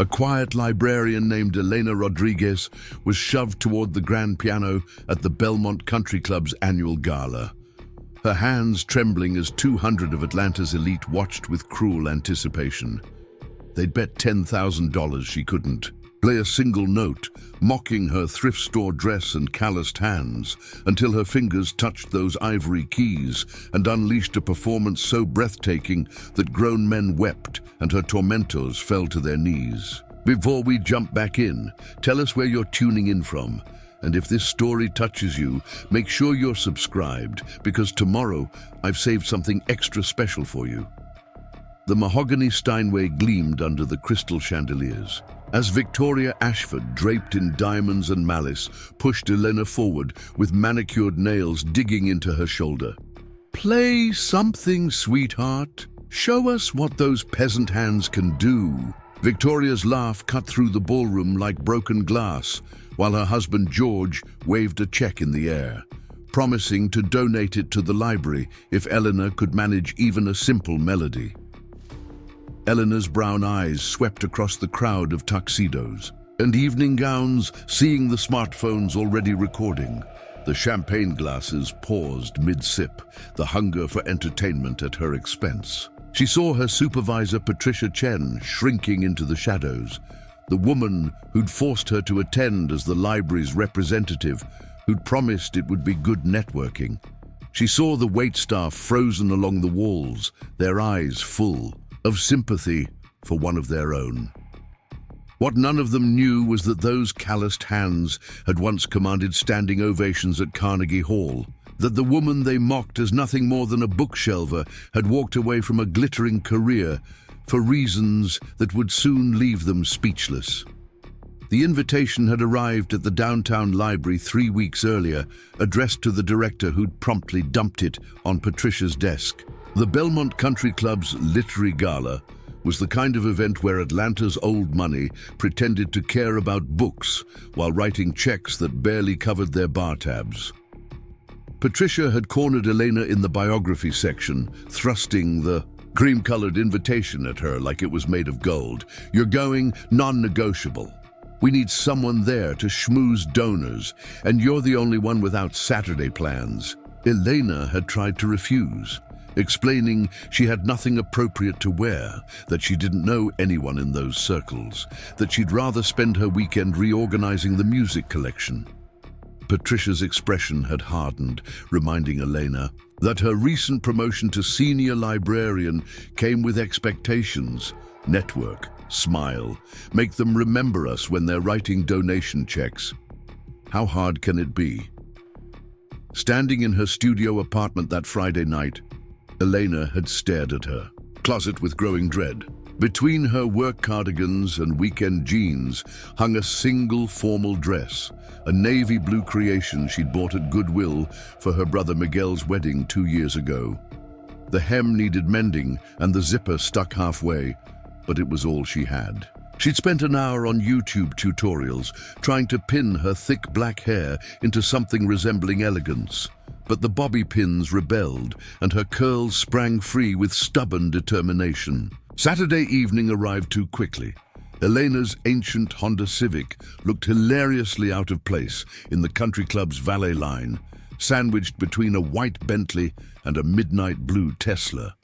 A quiet librarian named Elena Rodriguez was shoved toward the grand piano at the Belmont Country Club's annual gala, her hands trembling as 200 of Atlanta's elite watched with cruel anticipation. They'd bet $10,000 she couldn't play a single note, mocking her thrift store dress and calloused hands, until her fingers touched those ivory keys and unleashed a performance so breathtaking that grown men wept and her tormentors fell to their knees. Before we jump back in, tell us where you're tuning in from. And if this story touches you, make sure you're subscribed, because tomorrow I've saved something extra special for you. The mahogany Steinway gleamed under the crystal chandeliers, as Victoria Ashford, draped in diamonds and malice, pushed Elena forward with manicured nails digging into her shoulder. "Play something, sweetheart. Show us what those peasant hands can do." Victoria's laugh cut through the ballroom like broken glass, while her husband George waved a check in the air, promising to donate it to the library if Elena could manage even a simple melody. Eleanor's brown eyes swept across the crowd of tuxedos and evening gowns, seeing the smartphones already recording. The champagne glasses paused mid-sip, the hunger for entertainment at her expense. She saw her supervisor Patricia Chen shrinking into the shadows, the woman who'd forced her to attend as the library's representative, who'd promised it would be good networking. She saw the waitstaff frozen along the walls, their eyes full of sympathy for one of their own. What none of them knew was that those calloused hands had once commanded standing ovations at Carnegie Hall, that the woman they mocked as nothing more than a book-shelver had walked away from a glittering career for reasons that would soon leave them speechless. The invitation had arrived at the downtown library 3 weeks earlier, addressed to the director who'd promptly dumped it on Patricia's desk. The Belmont Country Club's literary gala was the kind of event where Atlanta's old money pretended to care about books while writing checks that barely covered their bar tabs. Patricia had cornered Elena in the biography section, thrusting the cream-colored invitation at her like it was made of gold. "You're going, non-negotiable. We need someone there to schmooze donors, and you're the only one without Saturday plans." Elena had tried to refuse, explaining she had nothing appropriate to wear, that she didn't know anyone in those circles, that she'd rather spend her weekend reorganizing the music collection. Patricia's expression had hardened, reminding Elena that her recent promotion to senior librarian came with expectations. Network, smile, make them remember us when they're writing donation checks. How hard can it be? Standing in her studio apartment that Friday night, Elena had stared at her closet with growing dread. Between her work cardigans and weekend jeans hung a single formal dress, a navy blue creation she'd bought at Goodwill for her brother Miguel's wedding 2 years ago. The hem needed mending and the zipper stuck halfway, but it was all she had. She'd spent an hour on YouTube tutorials trying to pin her thick black hair into something resembling elegance. But the bobby pins rebelled, and her curls sprang free with stubborn determination. Saturday evening arrived too quickly. Elena's ancient Honda Civic looked hilariously out of place in the country club's valet line, sandwiched between a white Bentley and a midnight blue Tesla.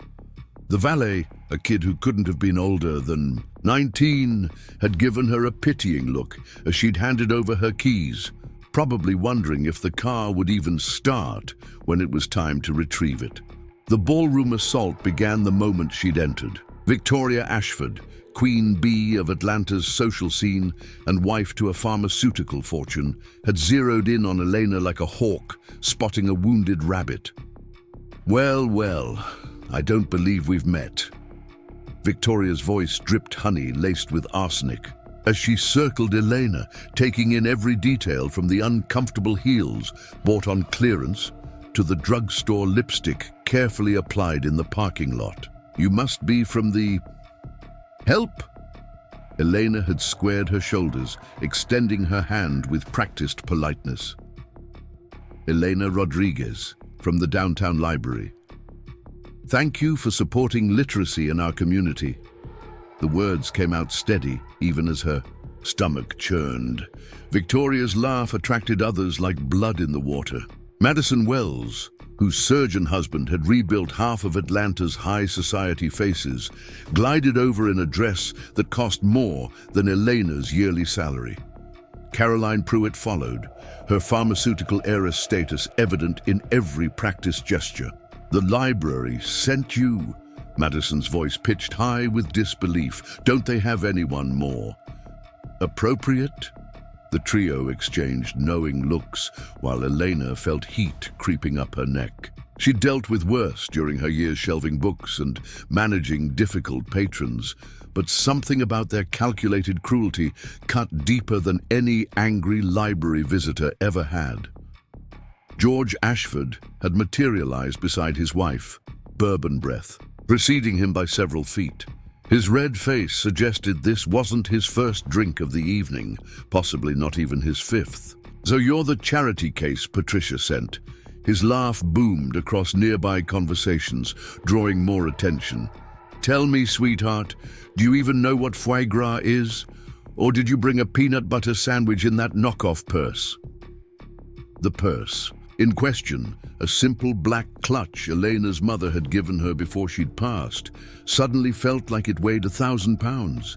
The valet, a kid who couldn't have been older than 19, had given her a pitying look as she'd handed over her keys, probably wondering if the car would even start when it was time to retrieve it. The ballroom assault began the moment she'd entered. Victoria Ashford, queen bee of Atlanta's social scene and wife to a pharmaceutical fortune, had zeroed in on Elena like a hawk, spotting a wounded rabbit. "Well, well, I don't believe we've met." Victoria's voice dripped honey laced with arsenic as she circled Elena, taking in every detail from the uncomfortable heels bought on clearance to the drugstore lipstick carefully applied in the parking lot. "You must be from the..." "Help!" Elena had squared her shoulders, extending her hand with practiced politeness. Elena Rodriguez, from the downtown library. "Thank you for supporting literacy in our community." The words came out steady, even as her stomach churned. Victoria's laugh attracted others like blood in the water. Madison Wells, whose surgeon husband had rebuilt half of Atlanta's high society faces, glided over in a dress that cost more than Elena's yearly salary. Caroline Pruitt followed, her pharmaceutical heiress status evident in every practice gesture. "The library sent you," Madison's voice pitched high with disbelief. "Don't they have anyone more appropriate?" The trio exchanged knowing looks, while Elena felt heat creeping up her neck. She'd dealt with worse during her years shelving books and managing difficult patrons, but something about their calculated cruelty cut deeper than any angry library visitor ever had. George Ashford had materialized beside his wife, bourbon breath, preceding him by several feet. His red face suggested this wasn't his first drink of the evening, possibly not even his fifth. "So you're the charity case Patricia sent." His laugh boomed across nearby conversations, drawing more attention. "Tell me, sweetheart, do you even know what foie gras is? Or did you bring a peanut butter sandwich in that knockoff purse?" The purse in question, a simple black clutch Elena's mother had given her before she'd passed, suddenly felt like it weighed 1,000 pounds.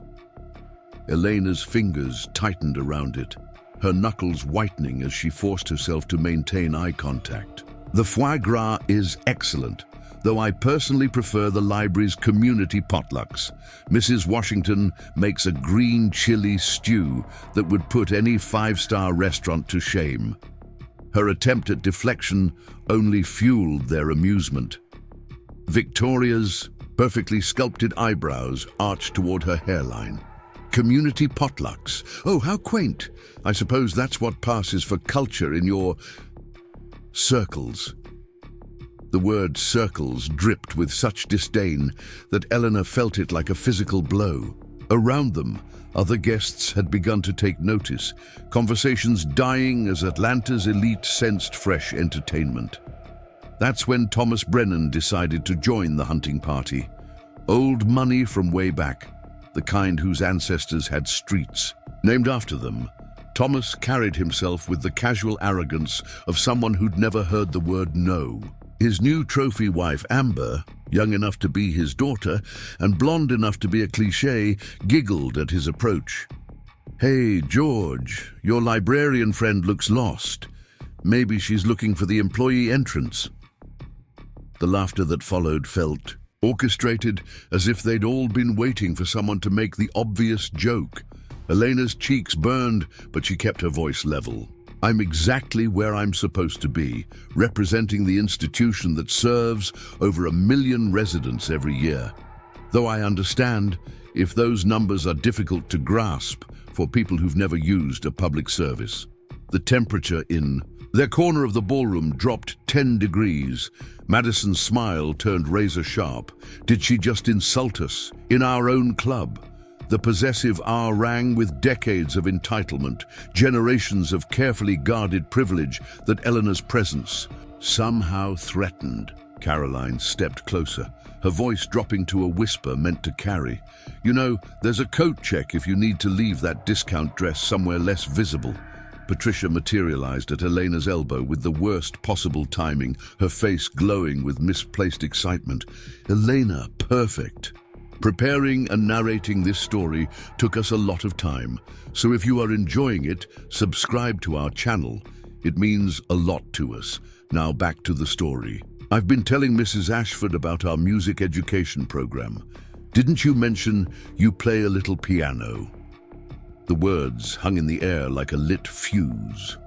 Elena's fingers tightened around it, her knuckles whitening as she forced herself to maintain eye contact. "The foie gras is excellent, though I personally prefer the library's community potlucks. Mrs. Washington makes a green chili stew that would put any five-star restaurant to shame." Her attempt at deflection only fueled their amusement. Victoria's perfectly sculpted eyebrows arched toward her hairline. "Community potlucks. Oh, how quaint. I suppose that's what passes for culture in your circles." The word circles dripped with such disdain that Elena felt it like a physical blow. Around them, other guests had begun to take notice, conversations dying as Atlanta's elite sensed fresh entertainment. That's when Thomas Brennan decided to join the hunting party. Old money from way back, the kind whose ancestors had streets. Named after them, Thomas carried himself with the casual arrogance of someone who'd never heard the word no. His new trophy wife, Amber, young enough to be his daughter and blonde enough to be a cliché, giggled at his approach. "Hey, George, your librarian friend looks lost. Maybe she's looking for the employee entrance." The laughter that followed felt orchestrated, as if they'd all been waiting for someone to make the obvious joke. Elena's cheeks burned, but she kept her voice level. "I'm exactly where I'm supposed to be, representing the institution that serves over 1 million residents every year. Though I understand if those numbers are difficult to grasp for people who've never used a public service." The temperature in their corner of the ballroom dropped 10 degrees. Madison's smile turned razor sharp. Did she just insult us in our own club? The possessive R rang with decades of entitlement, generations of carefully guarded privilege that Elena's presence somehow threatened. Caroline stepped closer, her voice dropping to a whisper meant to carry. "You know, there's a coat check if you need to leave that discount dress somewhere less visible." Patricia materialized at Elena's elbow with the worst possible timing, her face glowing with misplaced excitement. "Elena, perfect." Preparing and narrating this story took us a lot of time, so if you are enjoying it, subscribe to our channel. It means a lot to us. Now back to the story. "I've been telling Mrs. Ashford about our music education program. Didn't you mention you play a little piano?" The words hung in the air like a lit fuse.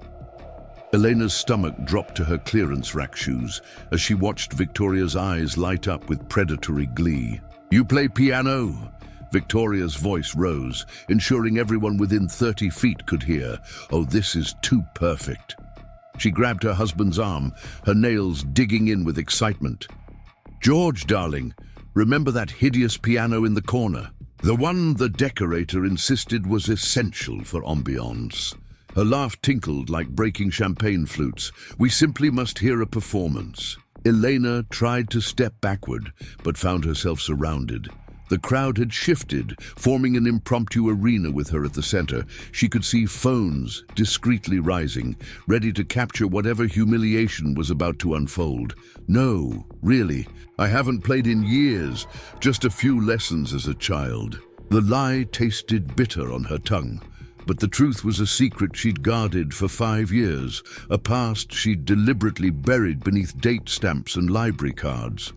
Elena's stomach dropped to her clearance rack shoes as she watched Victoria's eyes light up with predatory glee. "You play piano?" Victoria's voice rose, ensuring everyone within 30 feet could hear. "Oh, this is too perfect." She grabbed her husband's arm, her nails digging in with excitement. "George, darling, remember that hideous piano in the corner? The one the decorator insisted was essential for ambiance." Her laugh tinkled like breaking champagne flutes. "We simply must hear a performance." Elena tried to step backward, but found herself surrounded. The crowd had shifted, forming an impromptu arena with her at the center. She could see phones discreetly rising, ready to capture whatever humiliation was about to unfold. No, really, I haven't played in years, just a few lessons as a child. The lie tasted bitter on her tongue, but the truth was a secret she'd guarded for 5 years, a past she'd deliberately buried beneath date stamps and library cards.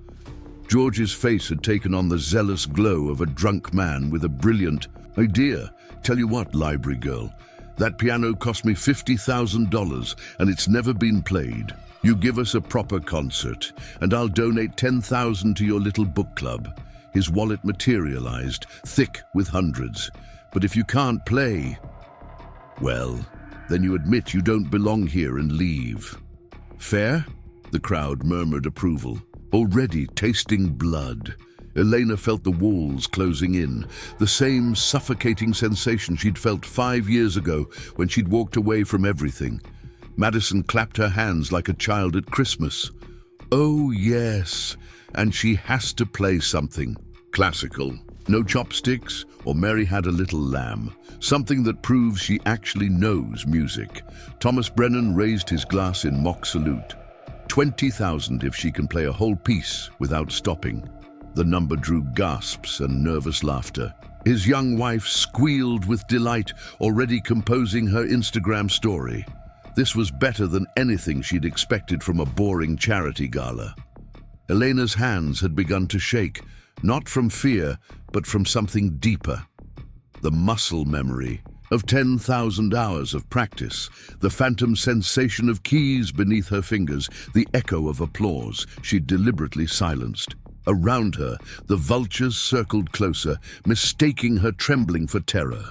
George's face had taken on the zealous glow of a drunk man with a brilliant idea. Tell you what, library girl, that piano cost me $50,000 and it's never been played. You give us a proper concert and I'll donate $10,000 to your little book club. His wallet materialized, thick with hundreds. But if you can't play, well, then you admit you don't belong here and leave. Fair? The crowd murmured approval. Already tasting blood, Elena felt the walls closing in, the same suffocating sensation she'd felt 5 years ago when she'd walked away from everything. Madison clapped her hands like a child at Christmas. Oh yes, and she has to play something. Classical. No chopsticks, or Mary Had a Little Lamb. Something that proves she actually knows music. Thomas Brennan raised his glass in mock salute. 20,000 if she can play a whole piece without stopping. The number drew gasps and nervous laughter. His young wife squealed with delight, already composing her Instagram story. This was better than anything she'd expected from a boring charity gala. Elena's hands had begun to shake, not from fear, but from something deeper. The muscle memory of 10,000 hours of practice, the phantom sensation of keys beneath her fingers, the echo of applause she'd deliberately silenced. Around her, the vultures circled closer, mistaking her trembling for terror.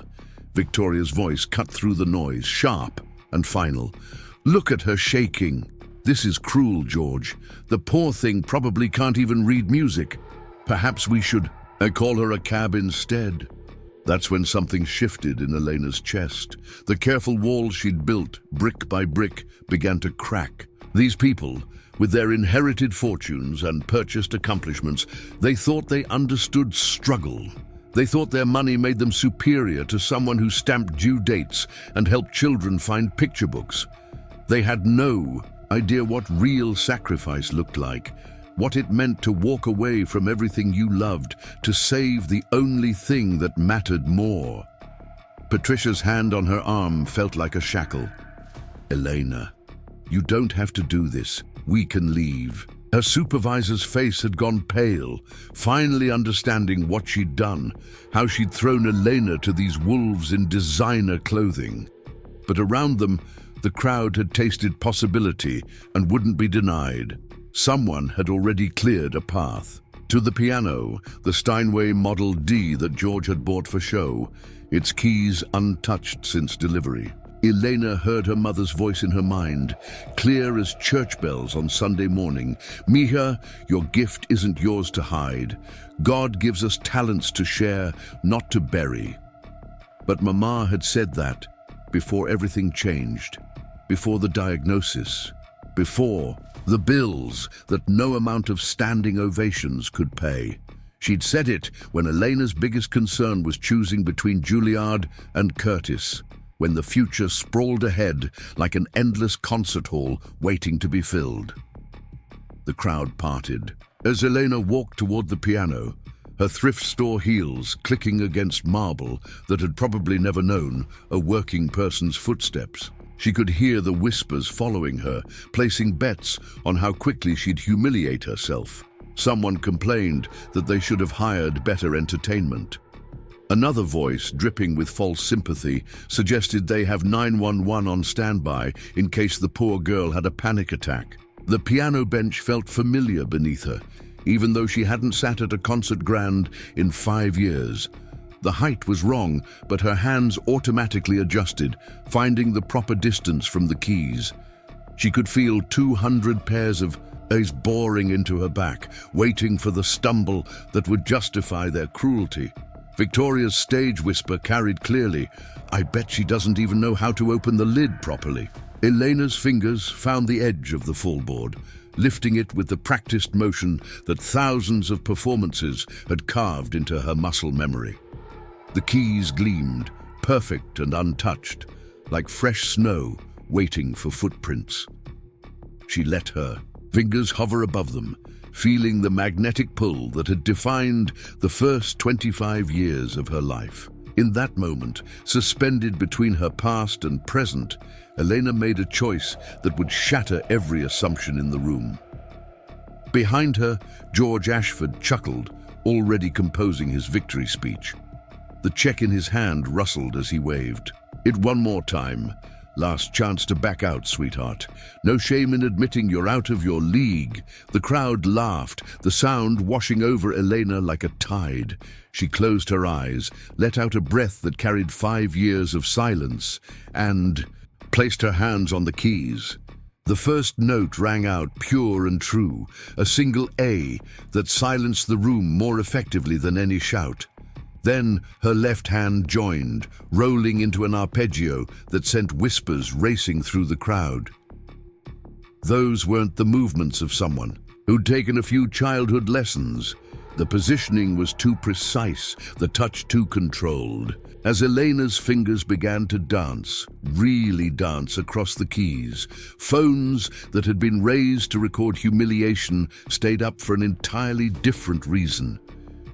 Victoria's voice cut through the noise, sharp and final. Look at her shaking. This is cruel, George. The poor thing probably can't even read music. Perhaps we should call her a cab instead. That's when something shifted in Elena's chest. The careful walls she'd built, brick by brick, began to crack. These people, with their inherited fortunes and purchased accomplishments, they thought they understood struggle. They thought their money made them superior to someone who stamped due dates and helped children find picture books. They had no idea what real sacrifice looked like, what it meant to walk away from everything you loved to save the only thing that mattered more. Patricia's hand on her arm felt like a shackle. Elena, you don't have to do this. We can leave. Her supervisor's face had gone pale, finally understanding what she'd done, how she'd thrown Elena to these wolves in designer clothing. But around them, the crowd had tasted possibility and wouldn't be denied. Someone had already cleared a path. To the piano, the Steinway Model D that George had bought for show, its keys untouched since delivery. Elena heard her mother's voice in her mind, clear as church bells on Sunday morning. Mija, your gift isn't yours to hide. God gives us talents to share, not to bury. But Mama had said that before everything changed, before the diagnosis, before the bills that no amount of standing ovations could pay. She'd said it when Elena's biggest concern was choosing between Juilliard and Curtis, when the future sprawled ahead like an endless concert hall waiting to be filled. The crowd parted. As Elena walked toward the piano, her thrift store heels clicking against marble that had probably never known a working person's footsteps. She could hear the whispers following her, placing bets on how quickly she'd humiliate herself. Someone complained that they should have hired better entertainment. Another voice, dripping with false sympathy, suggested they have 911 on standby in case the poor girl had a panic attack. The piano bench felt familiar beneath her, even though she hadn't sat at a concert grand in 5 years. The height was wrong, but her hands automatically adjusted, finding the proper distance from the keys. She could feel 200 pairs of eyes boring into her back, waiting for the stumble that would justify their cruelty. Victoria's stage whisper carried clearly, "I bet she doesn't even know how to open the lid properly." Elena's fingers found the edge of the fullboard, lifting it with the practiced motion that thousands of performances had carved into her muscle memory. The keys gleamed, perfect and untouched, like fresh snow waiting for footprints. She let her fingers hover above them, feeling the magnetic pull that had defined the first 25 years of her life. In that moment, suspended between her past and present, Elena made a choice that would shatter every assumption in the room. Behind her, George Ashford chuckled, already composing his victory speech. The check in his hand rustled as he waved. "It one more time. Last chance to back out, sweetheart. No shame in admitting you're out of your league." The crowd laughed, the sound washing over Elena like a tide. She closed her eyes, let out a breath that carried 5 years of silence, and placed her hands on the keys. The first note rang out pure and true, a single A that silenced the room more effectively than any shout. Then her left hand joined, rolling into an arpeggio that sent whispers racing through the crowd. Those weren't the movements of someone who'd taken a few childhood lessons. The positioning was too precise, the touch too controlled. As Elena's fingers began to dance, really dance across the keys, phones that had been raised to record humiliation stayed up for an entirely different reason.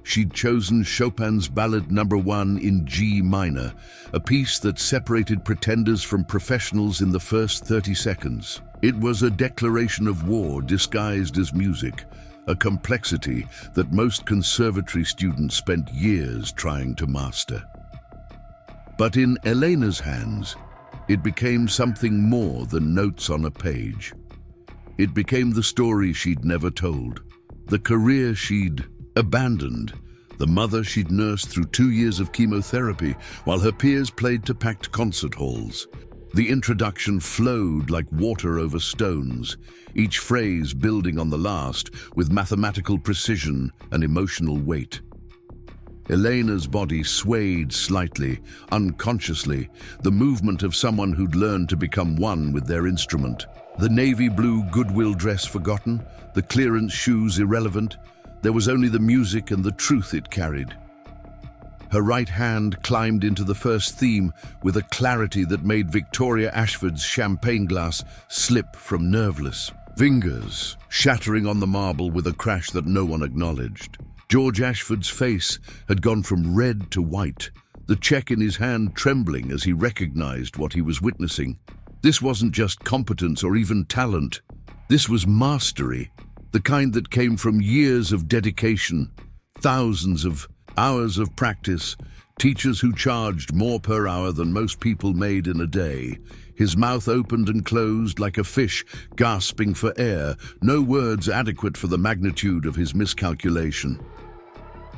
She'd chosen Chopin's Ballad No. 1 in G minor, a piece that separated pretenders from professionals in the first 30 seconds. It was a declaration of war disguised as music, a complexity that most conservatory students spent years trying to master. But in Elena's hands, it became something more than notes on a page. It became the story she'd never told, the career she'd abandoned, the mother she'd nursed through 2 years of chemotherapy while her peers played to packed concert halls. The introduction flowed like water over stones, each phrase building on the last with mathematical precision and emotional weight. Elena's body swayed slightly, unconsciously, the movement of someone who'd learned to become one with their instrument. The navy blue Goodwill dress forgotten, the clearance shoes irrelevant. There was only the music and the truth it carried. Her right hand climbed into the first theme with a clarity that made Victoria Ashford's champagne glass slip from nerveless fingers, shattering on the marble with a crash that no one acknowledged. George Ashford's face had gone from red to white, the check in his hand trembling as he recognized what he was witnessing. This wasn't just competence or even talent. This was mastery, the kind that came from years of dedication, thousands of hours of practice, teachers who charged more per hour than most people made in a day. His mouth opened and closed like a fish gasping for air, no words adequate for the magnitude of his miscalculation.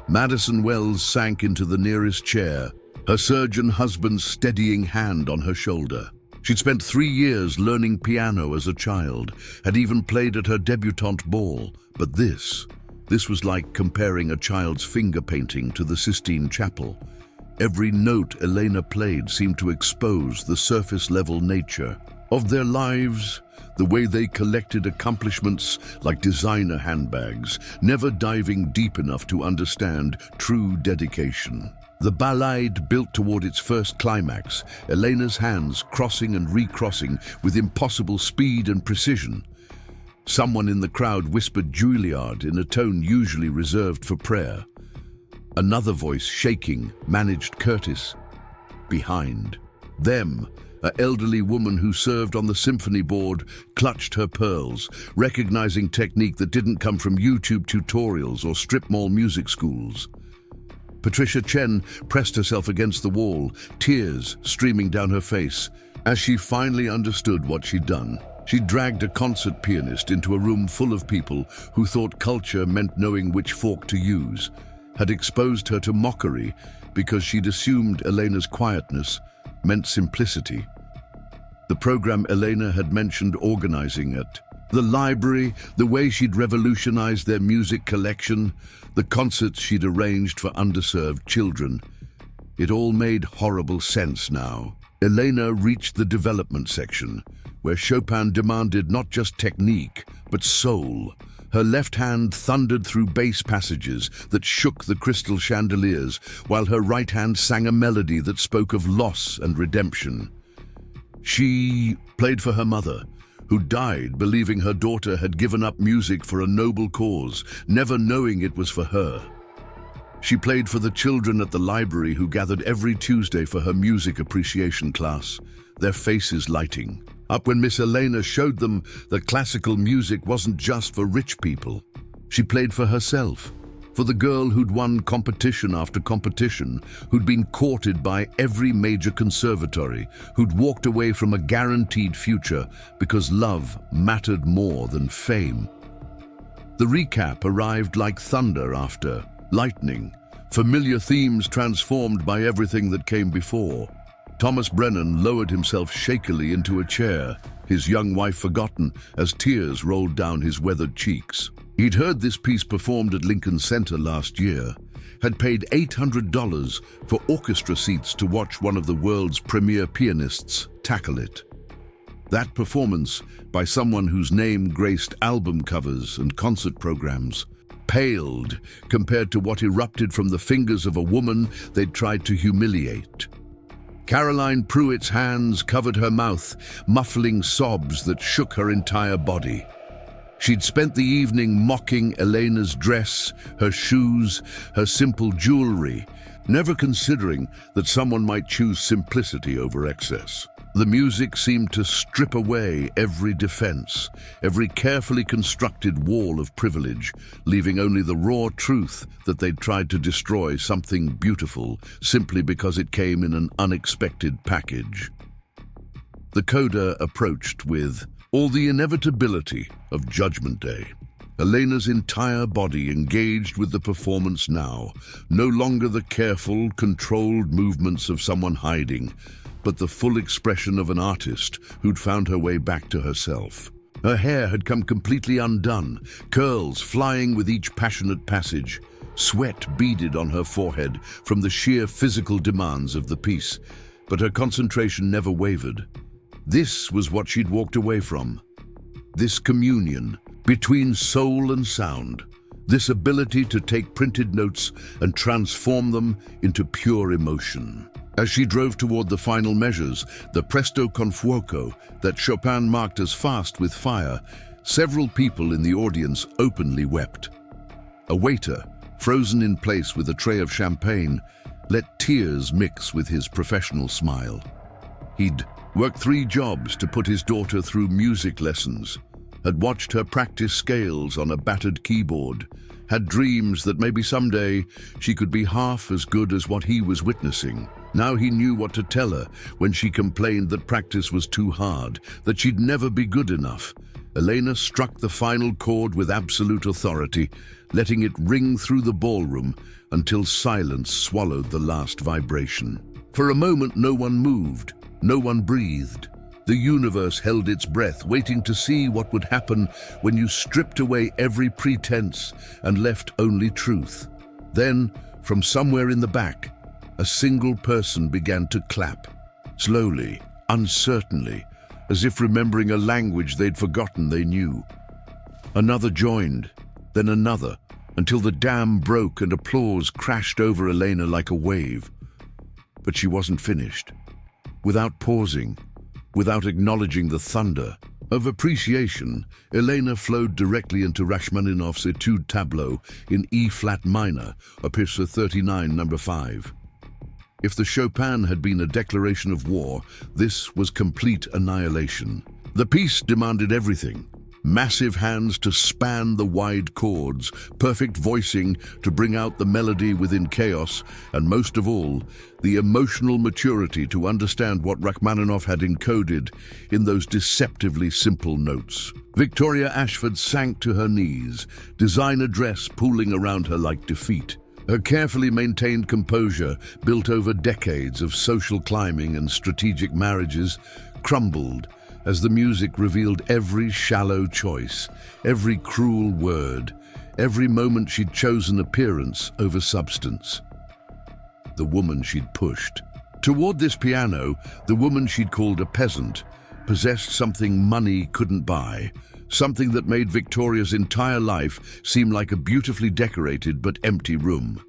Madison Wells sank into the nearest chair, her surgeon husband's steadying hand on her shoulder. She'd spent 3 years learning piano as a child, had even played at her debutante ball, but this was like comparing a child's finger painting to the Sistine Chapel. Every note Elena played seemed to expose the surface-level nature of their lives, the way they collected accomplishments like designer handbags, never diving deep enough to understand true dedication. The ballade built toward its first climax, Elena's hands crossing and recrossing with impossible speed and precision. Someone in the crowd whispered Juilliard in a tone usually reserved for prayer. Another voice, shaking, managed Curtis. Behind them, an elderly woman who served on the symphony board clutched her pearls, recognizing technique that didn't come from YouTube tutorials or strip mall music schools. Patricia Chen pressed herself against the wall, tears streaming down her face, as she finally understood what she'd done. She dragged a concert pianist into a room full of people who thought culture meant knowing which fork to use, had exposed her to mockery because she'd assumed Elena's quietness meant simplicity. The program Elena had mentioned organizing at the library, the way she'd revolutionized their music collection, the concerts she'd arranged for underserved children. It all made horrible sense now. Elena reached the development section, where Chopin demanded not just technique, but soul. Her left hand thundered through bass passages that shook the crystal chandeliers, while her right hand sang a melody that spoke of loss and redemption. She played for her mother, who died believing her daughter had given up music for a noble cause, never knowing it was for her. She played for the children at the library who gathered every Tuesday for her music appreciation class, their faces lighting up when Miss Elena showed them that classical music wasn't just for rich people. She played for herself, for the girl who'd won competition after competition, who'd been courted by every major conservatory, who'd walked away from a guaranteed future because love mattered more than fame. The recap arrived like thunder after lightning, familiar themes transformed by everything that came before. Thomas Brennan lowered himself shakily into a chair, his young wife forgotten as tears rolled down his weathered cheeks. He'd heard this piece performed at Lincoln Center last year, had paid $800 for orchestra seats to watch one of the world's premier pianists tackle it. That performance, by someone whose name graced album covers and concert programs, paled compared to what erupted from the fingers of a woman they'd tried to humiliate. Caroline Pruitt's hands covered her mouth, muffling sobs that shook her entire body. She'd spent the evening mocking Elena's dress, her shoes, her simple jewelry, never considering that someone might choose simplicity over excess. The music seemed to strip away every defense, every carefully constructed wall of privilege, leaving only the raw truth that they'd tried to destroy something beautiful simply because it came in an unexpected package. The coda approached with all the inevitability of Judgment Day. Elena's entire body engaged with the performance now, no longer the careful, controlled movements of someone hiding, but the full expression of an artist who'd found her way back to herself. Her hair had come completely undone, curls flying with each passionate passage. Sweat beaded on her forehead from the sheer physical demands of the piece, but her concentration never wavered. This was what she'd walked away from. This communion between soul and sound. This ability to take printed notes and transform them into pure emotion. As she drove toward the final measures, the presto con fuoco that Chopin marked as fast with fire, several people in the audience openly wept. A waiter, frozen in place with a tray of champagne, let tears mix with his professional smile. He'd worked 3 jobs to put his daughter through music lessons, had watched her practice scales on a battered keyboard, had dreams that maybe someday she could be half as good as what he was witnessing. Now he knew what to tell her when she complained that practice was too hard, that she'd never be good enough. Elena struck the final chord with absolute authority, letting it ring through the ballroom until silence swallowed the last vibration. For a moment, no one moved, no one breathed. The universe held its breath, waiting to see what would happen when you stripped away every pretense and left only truth. Then, from somewhere in the back, a single person began to clap, slowly, uncertainly, as if remembering a language they'd forgotten they knew. Another joined, then another, until the dam broke and applause crashed over Elena like a wave. But she wasn't finished. Without pausing, without acknowledging the thunder of appreciation, Elena flowed directly into Rachmaninoff's Etude Tableau in E-flat minor, Opus 39, number 5. If the Chopin had been a declaration of war, this was complete annihilation. The piece demanded everything. Massive hands to span the wide chords, perfect voicing to bring out the melody within chaos, and most of all, the emotional maturity to understand what Rachmaninoff had encoded in those deceptively simple notes. Victoria Ashford sank to her knees, designer dress pooling around her like defeat. Her carefully maintained composure, built over decades of social climbing and strategic marriages, crumbled as the music revealed every shallow choice, every cruel word, every moment she'd chosen appearance over substance. The woman she'd pushed. Toward this piano, the woman she'd called a peasant, possessed something money couldn't buy, something that made Victoria's entire life seem like a beautifully decorated but empty room.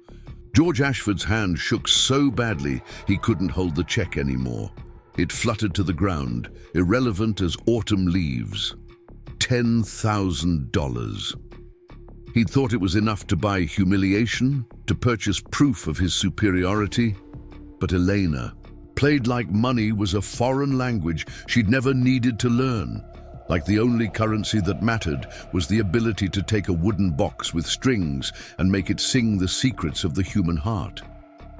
George Ashford's hand shook so badly he couldn't hold the check anymore. It fluttered to the ground, irrelevant as autumn leaves. $10,000. He'd thought it was enough to buy humiliation, to purchase proof of his superiority. But Elena played like money was a foreign language she'd never needed to learn. Like the only currency that mattered was the ability to take a wooden box with strings and make it sing the secrets of the human heart.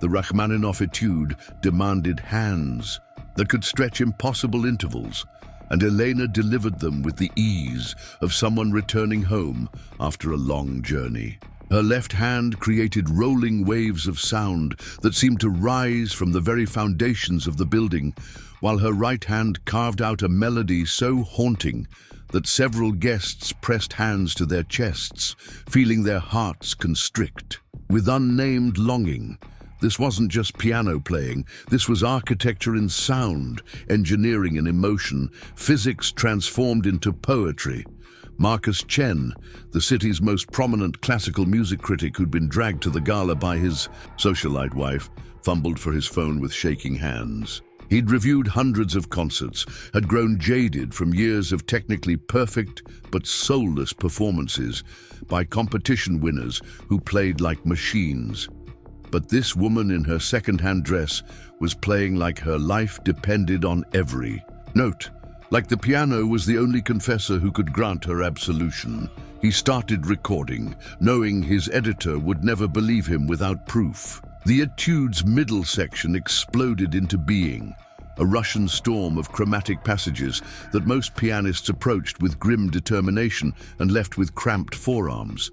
The Rachmaninoff etude demanded hands that could stretch impossible intervals, and Elena delivered them with the ease of someone returning home after a long journey. Her left hand created rolling waves of sound that seemed to rise from the very foundations of the building, while her right hand carved out a melody so haunting that several guests pressed hands to their chests, feeling their hearts constrict. With unnamed longing, this wasn't just piano playing, this was architecture in sound, engineering in emotion, physics transformed into poetry. Patricia Chen, the city's most prominent classical music critic who'd been dragged to the Gala by his socialite wife, fumbled for his phone with shaking hands. He'd reviewed hundreds of concerts, had grown jaded from years of technically perfect but soulless performances by competition winners who played like machines. But this woman in her second-hand dress was playing like her life depended on every note. Like the piano was the only confessor who could grant her absolution. He started recording, knowing his editor would never believe him without proof. The etude's middle section exploded into being, a Russian storm of chromatic passages that most pianists approached with grim determination and left with cramped forearms.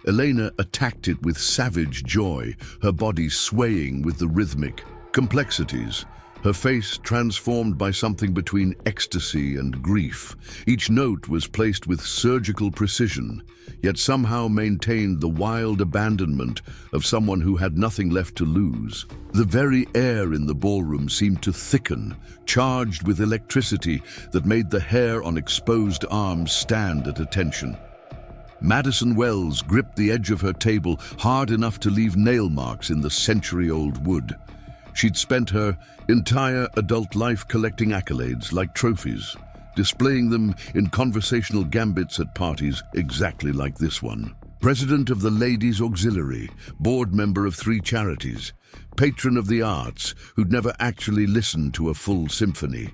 Elena attacked it with savage joy, her body swaying with the rhythmic complexities, her face transformed by something between ecstasy and grief. Each note was placed with surgical precision, yet somehow maintained the wild abandonment of someone who had nothing left to lose. The very air in the ballroom seemed to thicken, charged with electricity that made the hair on exposed arms stand at attention. Madison Wells gripped the edge of her table hard enough to leave nail marks in the century-old wood. She'd spent her entire adult life collecting accolades like trophies, displaying them in conversational gambits at parties exactly like this one. President of the Ladies' Auxiliary, board member of 3 charities, patron of the arts who'd never actually listened to a full symphony.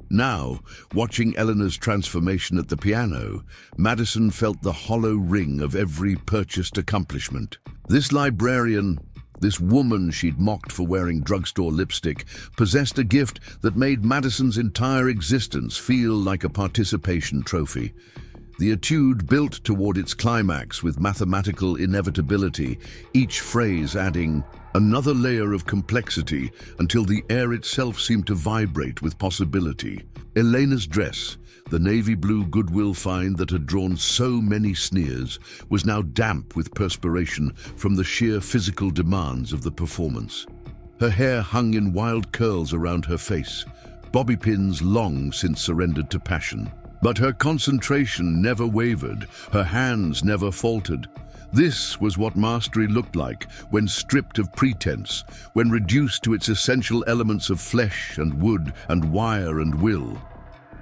Now, watching Eleanor's transformation at the piano, Madison felt the hollow ring of every purchased accomplishment. This librarian, this woman she'd mocked for wearing drugstore lipstick, possessed a gift that made Madison's entire existence feel like a participation trophy. The etude built toward its climax with mathematical inevitability, each phrase adding another layer of complexity until the air itself seemed to vibrate with possibility. Elena's dress, the navy blue Goodwill find that had drawn so many sneers, was now damp with perspiration from the sheer physical demands of the performance. Her hair hung in wild curls around her face, bobby pins long since surrendered to passion. But her concentration never wavered, her hands never faltered. This was what mastery looked like when stripped of pretense, when reduced to its essential elements of flesh and wood and wire and will.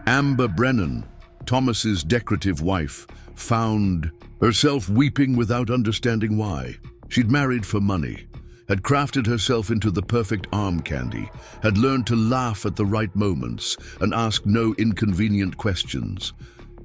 Amber Brennan, Thomas's decorative wife, found herself weeping without understanding why. She'd married for money, had crafted herself into the perfect arm candy, had learned to laugh at the right moments and ask no inconvenient questions.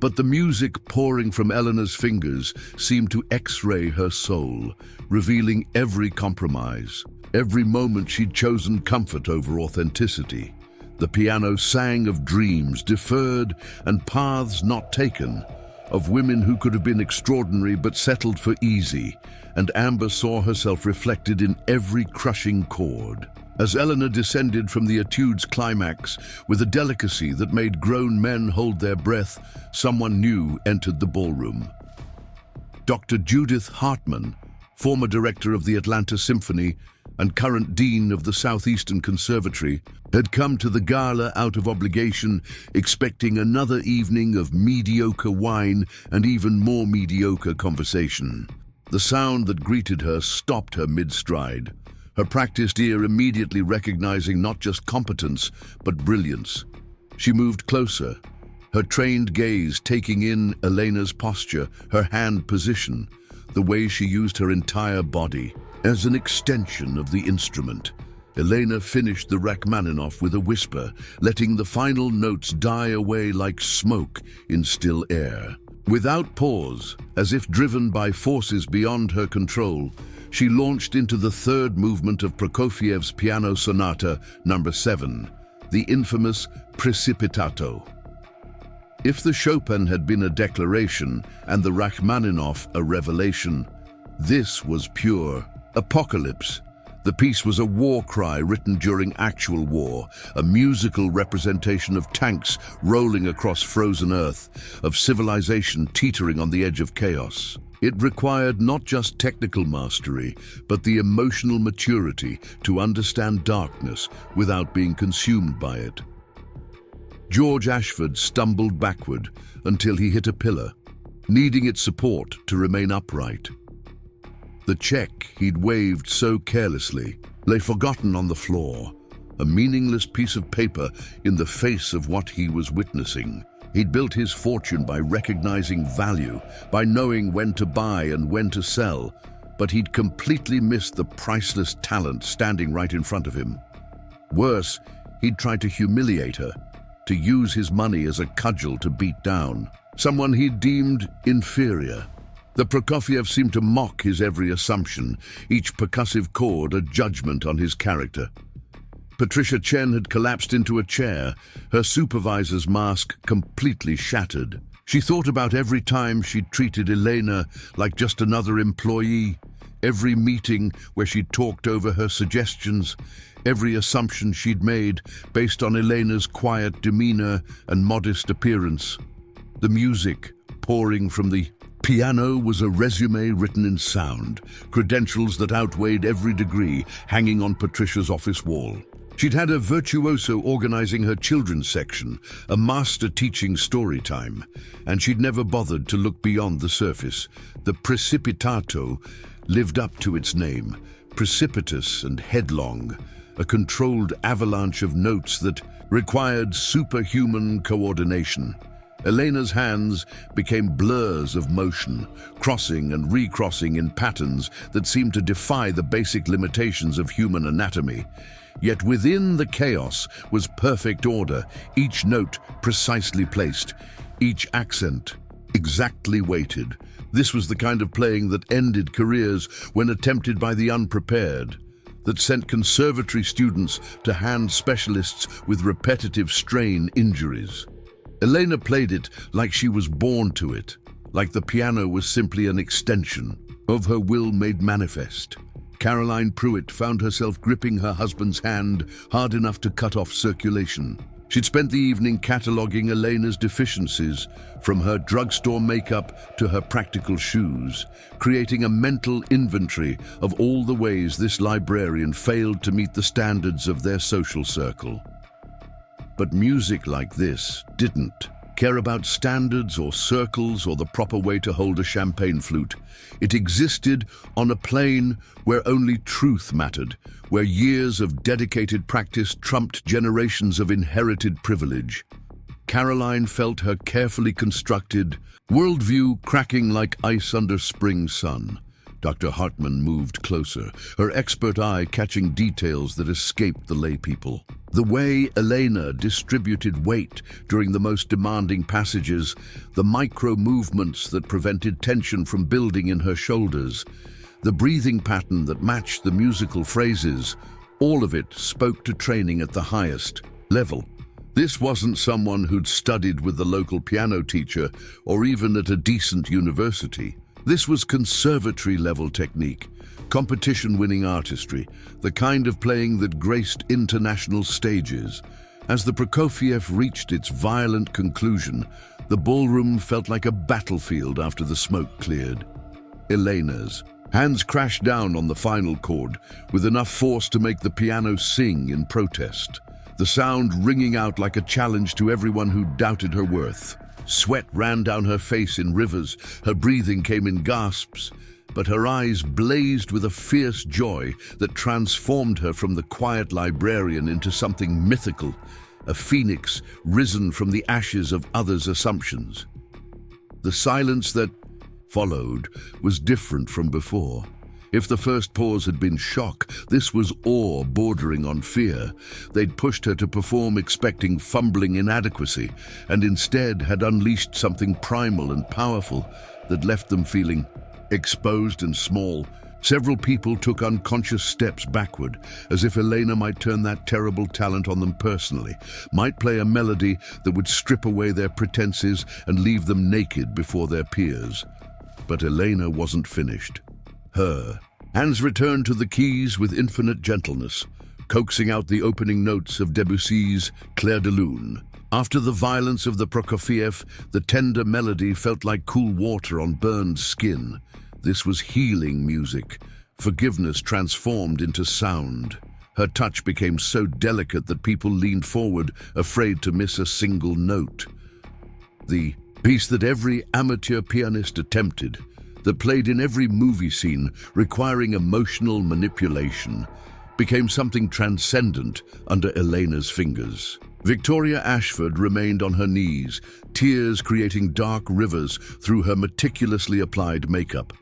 But the music pouring from Eleanor's fingers seemed to X-ray her soul, revealing every compromise, every moment she'd chosen comfort over authenticity. The piano sang of dreams deferred and paths not taken, of women who could have been extraordinary but settled for easy, and Amber saw herself reflected in every crushing chord. As Eleanor descended from the etude's climax with a delicacy that made grown men hold their breath, someone new entered the ballroom. Dr. Judith Hartman, former director of the Atlanta Symphony and current dean of the Southeastern Conservatory, had come to the gala out of obligation, expecting another evening of mediocre wine and even more mediocre conversation. The sound that greeted her stopped her mid-stride, her practiced ear immediately recognizing not just competence, but brilliance. She moved closer, her trained gaze taking in Elena's posture, her hand position, the way she used her entire body as an extension of the instrument. Elena finished the Rachmaninoff with a whisper, letting the final notes die away like smoke in still air. Without pause, as if driven by forces beyond her control, she launched into the third movement of Prokofiev's Piano Sonata No. 7, the infamous Precipitato. If the Chopin had been a declaration and the Rachmaninoff a revelation, this was pure apocalypse. The piece was a war cry written during actual war, a musical representation of tanks rolling across frozen earth, of civilization teetering on the edge of chaos. It required not just technical mastery, but the emotional maturity to understand darkness without being consumed by it. George Ashford stumbled backward until he hit a pillar, needing its support to remain upright. The check he'd waved so carelessly lay forgotten on the floor, a meaningless piece of paper in the face of what he was witnessing. He'd built his fortune by recognizing value, by knowing when to buy and when to sell, but he'd completely missed the priceless talent standing right in front of him. Worse, he'd tried to humiliate her, to use his money as a cudgel to beat down someone he'd deemed inferior. The Prokofiev seemed to mock his every assumption, each percussive chord a judgment on his character. Patricia Chen had collapsed into a chair, her supervisor's mask completely shattered. She thought about every time she'd treated Elena like just another employee, every meeting where she'd talked over her suggestions, every assumption she'd made based on Elena's quiet demeanor and modest appearance. The music pouring from the piano was a resume written in sound, credentials that outweighed every degree hanging on Patricia's office wall. She'd had a virtuoso organizing her children's section, a master teaching story time, and she'd never bothered to look beyond the surface. The Precipitato lived up to its name, precipitous and headlong, a controlled avalanche of notes that required superhuman coordination. Elena's hands became blurs of motion, crossing and recrossing in patterns that seemed to defy the basic limitations of human anatomy. Yet within the chaos was perfect order, each note precisely placed, each accent exactly weighted. This was the kind of playing that ended careers when attempted by the unprepared, that sent conservatory students to hand specialists with repetitive strain injuries. Elena played it like she was born to it, like the piano was simply an extension of her will made manifest. Caroline Pruitt found herself gripping her husband's hand hard enough to cut off circulation. She'd spent the evening cataloging Elena's deficiencies, from her drugstore makeup to her practical shoes, creating a mental inventory of all the ways this librarian failed to meet the standards of their social circle. But music like this didn't care about standards or circles or the proper way to hold a champagne flute. It existed on a plane where only truth mattered, where years of dedicated practice trumped generations of inherited privilege. Caroline felt her carefully constructed worldview cracking like ice under spring sun. Dr. Hartman moved closer, her expert eye catching details that escaped the laypeople. The way Elena distributed weight during the most demanding passages, the micro-movements that prevented tension from building in her shoulders, the breathing pattern that matched the musical phrases, all of it spoke to training at the highest level. This wasn't someone who'd studied with the local piano teacher or even at a decent university. This was conservatory-level technique, competition-winning artistry, the kind of playing that graced international stages. As the Prokofiev reached its violent conclusion, the ballroom felt like a battlefield after the smoke cleared. Elena's Hands crashed down on the final chord, with enough force to make the piano sing in protest, the sound ringing out like a challenge to everyone who doubted her worth. Sweat ran down her face in rivers, her breathing came in gasps, but her eyes blazed with a fierce joy that transformed her from the quiet librarian into something mythical, a phoenix risen from the ashes of others' assumptions. The silence that followed was different from before. If the first pause had been shock, this was awe bordering on fear. They'd pushed her to perform expecting fumbling inadequacy, and instead had unleashed something primal and powerful that left them feeling exposed and small. Several people took unconscious steps backward, as if Elena might turn that terrible talent on them personally, might play a melody that would strip away their pretenses and leave them naked before their peers. But Elena wasn't finished. Her hands returned to the keys with infinite gentleness, coaxing out the opening notes of Debussy's Clair de Lune. After the violence of the Prokofiev, the tender melody felt like cool water on burned skin. This was healing music, forgiveness transformed into sound. Her touch became so delicate that people leaned forward, afraid to miss a single note. The piece that every amateur pianist attempted, that played in every movie scene requiring emotional manipulation, became something transcendent under Elena's fingers. Victoria Ashford remained on her knees, tears creating dark rivers through her meticulously applied makeup.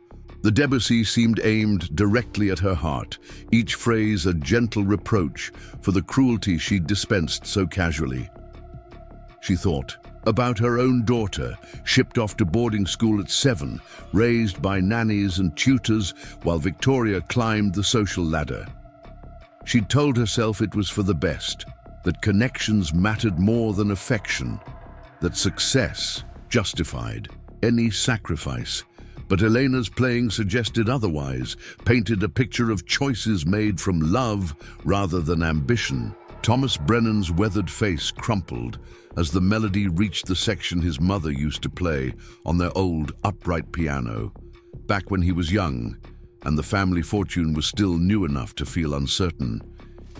The Debussy seemed aimed directly at her heart, each phrase a gentle reproach for the cruelty she'd dispensed so casually. She thought about her own daughter, shipped off to boarding school at 7, raised by nannies and tutors while Victoria climbed the social ladder. She'd told herself it was for the best, that connections mattered more than affection, that success justified any sacrifice. But Elena's playing suggested otherwise, painted a picture of choices made from love rather than ambition. Thomas Brennan's weathered face crumpled as the melody reached the section his mother used to play on their old upright piano, back when he was young and the family fortune was still new enough to feel uncertain.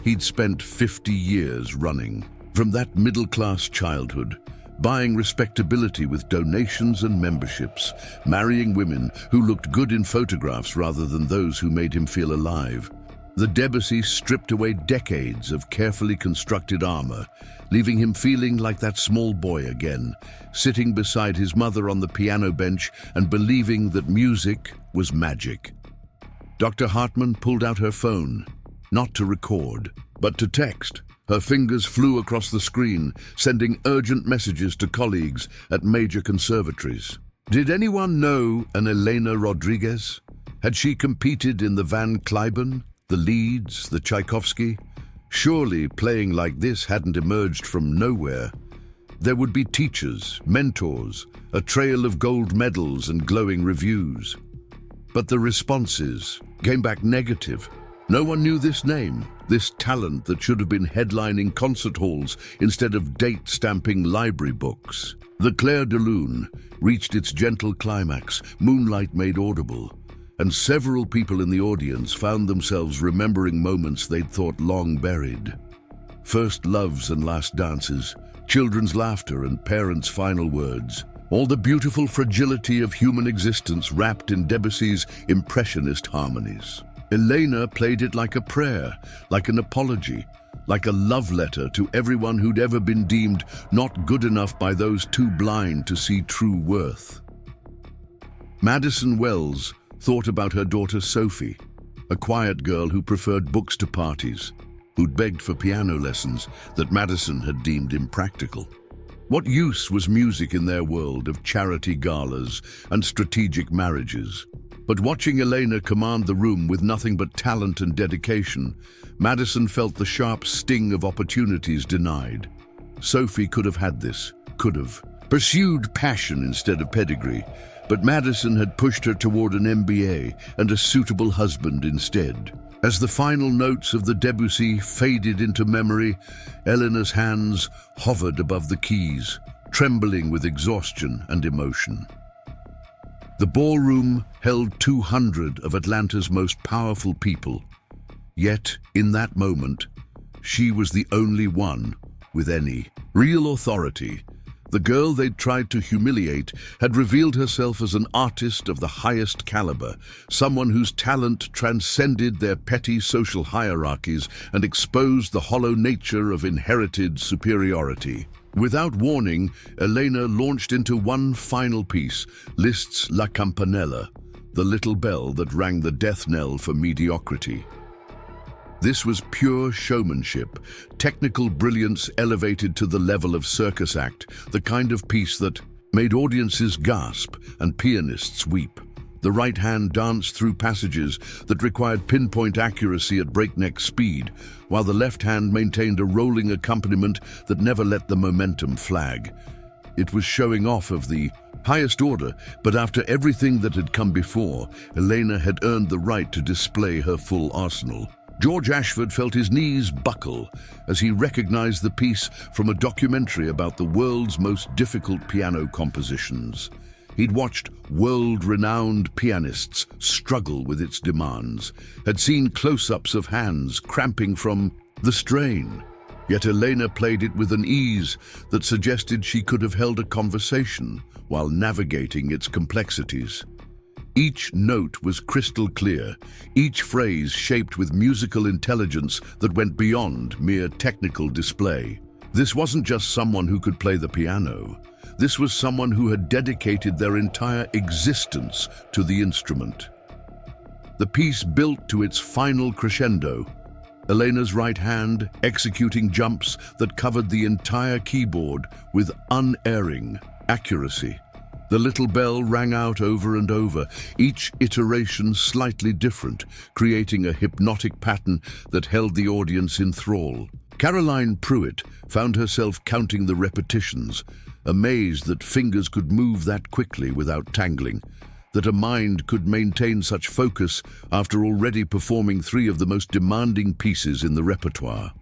He'd spent 50 years running. From that middle-class childhood, buying respectability with donations and memberships, marrying women who looked good in photographs rather than those who made him feel alive. The Debussy stripped away decades of carefully constructed armor, leaving him feeling like that small boy again, sitting beside his mother on the piano bench and believing that music was magic. Dr. Hartman pulled out her phone, not to record, but to text. Her fingers flew across the screen, sending urgent messages to colleagues at major conservatories. Did anyone know an Elena Rodriguez? Had she competed in the Van Cliburn, the Leeds, the Tchaikovsky? Surely playing like this hadn't emerged from nowhere. There would be teachers, mentors, a trail of gold medals and glowing reviews. But the responses came back negative. No one knew this name, this talent that should have been headlining concert halls instead of date-stamping library books. The Clair de Lune reached its gentle climax, moonlight made audible, and several people in the audience found themselves remembering moments they'd thought long buried. First loves and last dances, children's laughter and parents' final words. All the beautiful fragility of human existence wrapped in Debussy's impressionist harmonies. Elena played it like a prayer, like an apology, like a love letter to everyone who'd ever been deemed not good enough by those too blind to see true worth. Madison Wells thought about her daughter Sophie, a quiet girl who preferred books to parties, who'd begged for piano lessons that Madison had deemed impractical. What use was music in their world of charity galas and strategic marriages? But watching Elena command the room with nothing but talent and dedication, Madison felt the sharp sting of opportunities denied. Sophie could have had this, could have pursued passion instead of pedigree, but Madison had pushed her toward an MBA and a suitable husband instead. As the final notes of the Debussy faded into memory, Eleanor's hands hovered above the keys, trembling with exhaustion and emotion. The ballroom held 200 of Atlanta's most powerful people. Yet, in that moment, she was the only one with any real authority. The girl they'd tried to humiliate had revealed herself as an artist of the highest caliber, someone whose talent transcended their petty social hierarchies and exposed the hollow nature of inherited superiority. Without warning, Elena launched into one final piece, Liszt's La Campanella, the little bell that rang the death knell for mediocrity. This was pure showmanship, technical brilliance elevated to the level of circus act, the kind of piece that made audiences gasp and pianists weep. The right hand danced through passages that required pinpoint accuracy at breakneck speed, while the left hand maintained a rolling accompaniment that never let the momentum flag. It was showing off of the highest order, but after everything that had come before, Elena had earned the right to display her full arsenal. George Ashford felt his knees buckle as he recognized the piece from a documentary about the world's most difficult piano compositions. He'd watched world-renowned pianists struggle with its demands, had seen close-ups of hands cramping from the strain. Yet Elena played it with an ease that suggested she could have held a conversation while navigating its complexities. Each note was crystal clear, each phrase shaped with musical intelligence that went beyond mere technical display. This wasn't just someone who could play the piano. This was someone who had dedicated their entire existence to the instrument. The piece built to its final crescendo, Elena's right hand executing jumps that covered the entire keyboard with unerring accuracy. The little bell rang out over and over, each iteration slightly different, creating a hypnotic pattern that held the audience in thrall. Caroline Pruitt found herself counting the repetitions, amazed that fingers could move that quickly without tangling, that a mind could maintain such focus after already performing 3 of the most demanding pieces in the repertoire.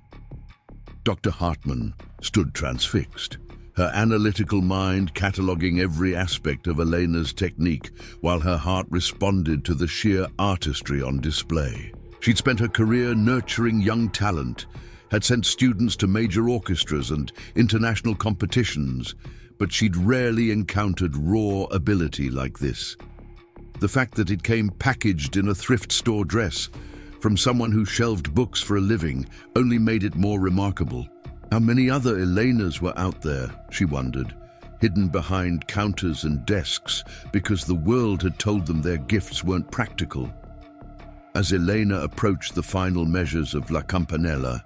Dr. Hartman stood transfixed, her analytical mind cataloguing every aspect of Elena's technique, while her heart responded to the sheer artistry on display. She'd spent her career nurturing young talent, had sent students to major orchestras and international competitions, but she'd rarely encountered raw ability like this. The fact that it came packaged in a thrift store dress from someone who shelved books for a living only made it more remarkable. How many other Elenas were out there, she wondered, hidden behind counters and desks because the world had told them their gifts weren't practical. As Elena approached the final measures of La Campanella,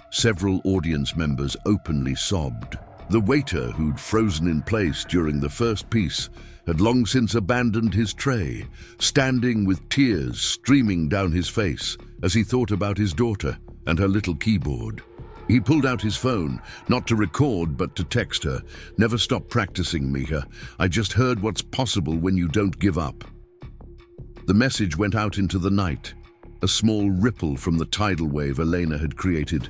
several audience members openly sobbed. The waiter, who'd frozen in place during the first piece, had long since abandoned his tray, standing with tears streaming down his face as he thought about his daughter and her little keyboard. He pulled out his phone, not to record but to text her. "Never stop practicing, Mija. I just heard what's possible when you don't give up." The message went out into the night, a small ripple from the tidal wave Elena had created.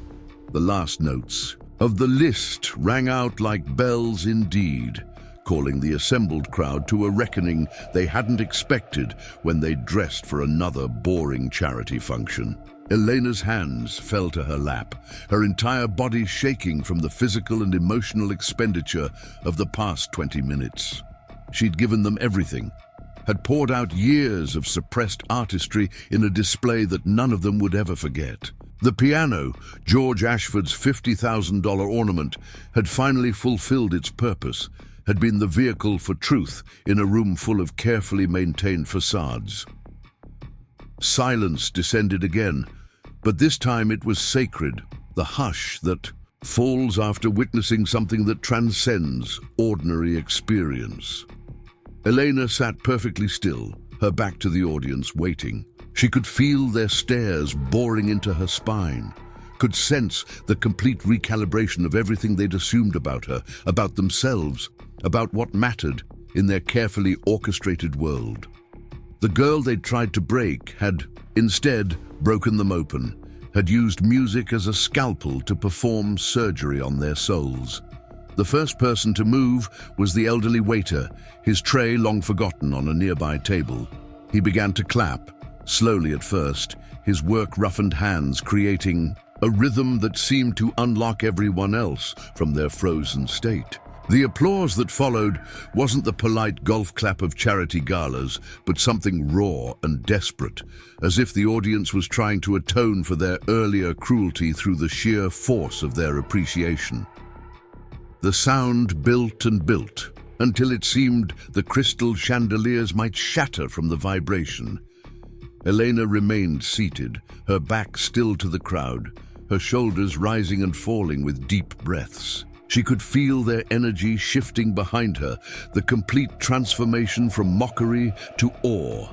The last notes of the Liszt rang out like bells indeed, calling the assembled crowd to a reckoning they hadn't expected when they dressed for another boring charity function. Elena's hands fell to her lap, her entire body shaking from the physical and emotional expenditure of the past 20 minutes. She'd given them everything, had poured out years of suppressed artistry in a display that none of them would ever forget. The piano, George Ashford's $50,000 ornament, had finally fulfilled its purpose, had been the vehicle for truth in a room full of carefully maintained facades. Silence descended again, but this time it was sacred, the hush that falls after witnessing something that transcends ordinary experience. Elena sat perfectly still, her back to the audience, waiting. She could feel their stares boring into her spine, could sense the complete recalibration of everything they'd assumed about her, about themselves, about what mattered in their carefully orchestrated world. The girl they'd tried to break had, instead, broken them open, had used music as a scalpel to perform surgery on their souls. The first person to move was the elderly waiter, his tray long forgotten on a nearby table. He began to clap, slowly at first, his work-roughened hands creating a rhythm that seemed to unlock everyone else from their frozen state. The applause that followed wasn't the polite golf clap of charity galas, but something raw and desperate, as if the audience was trying to atone for their earlier cruelty through the sheer force of their appreciation. The sound built and built, until it seemed the crystal chandeliers might shatter from the vibration. Elena remained seated, her back still to the crowd, her shoulders rising and falling with deep breaths. She could feel their energy shifting behind her, the complete transformation from mockery to awe.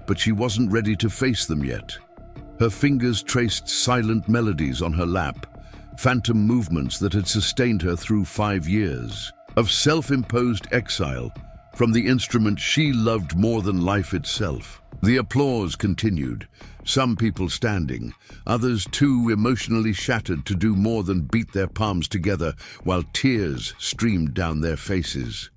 But she wasn't ready to face them yet. Her fingers traced silent melodies on her lap, phantom movements that had sustained her through 5 years of self-imposed exile from the instrument she loved more than life itself. The applause continued, some people standing, others too emotionally shattered to do more than beat their palms together while tears streamed down their faces.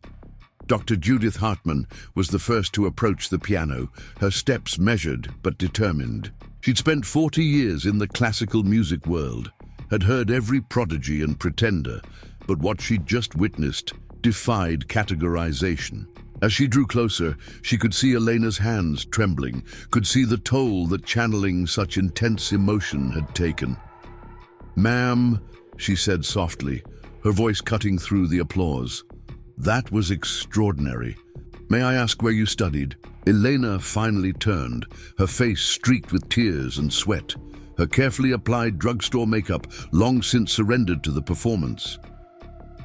Dr. Judith Hartman was the first to approach the piano, her steps measured but determined. She'd spent 40 years in the classical music world, had heard every prodigy and pretender, but what she'd just witnessed defied categorization. As she drew closer, she could see Elena's hands trembling, could see the toll that channeling such intense emotion had taken. "Ma'am," she said softly, her voice cutting through the applause. "That was extraordinary. May I ask where you studied?" Elena finally turned, her face streaked with tears and sweat, her carefully applied drugstore makeup long since surrendered to the performance.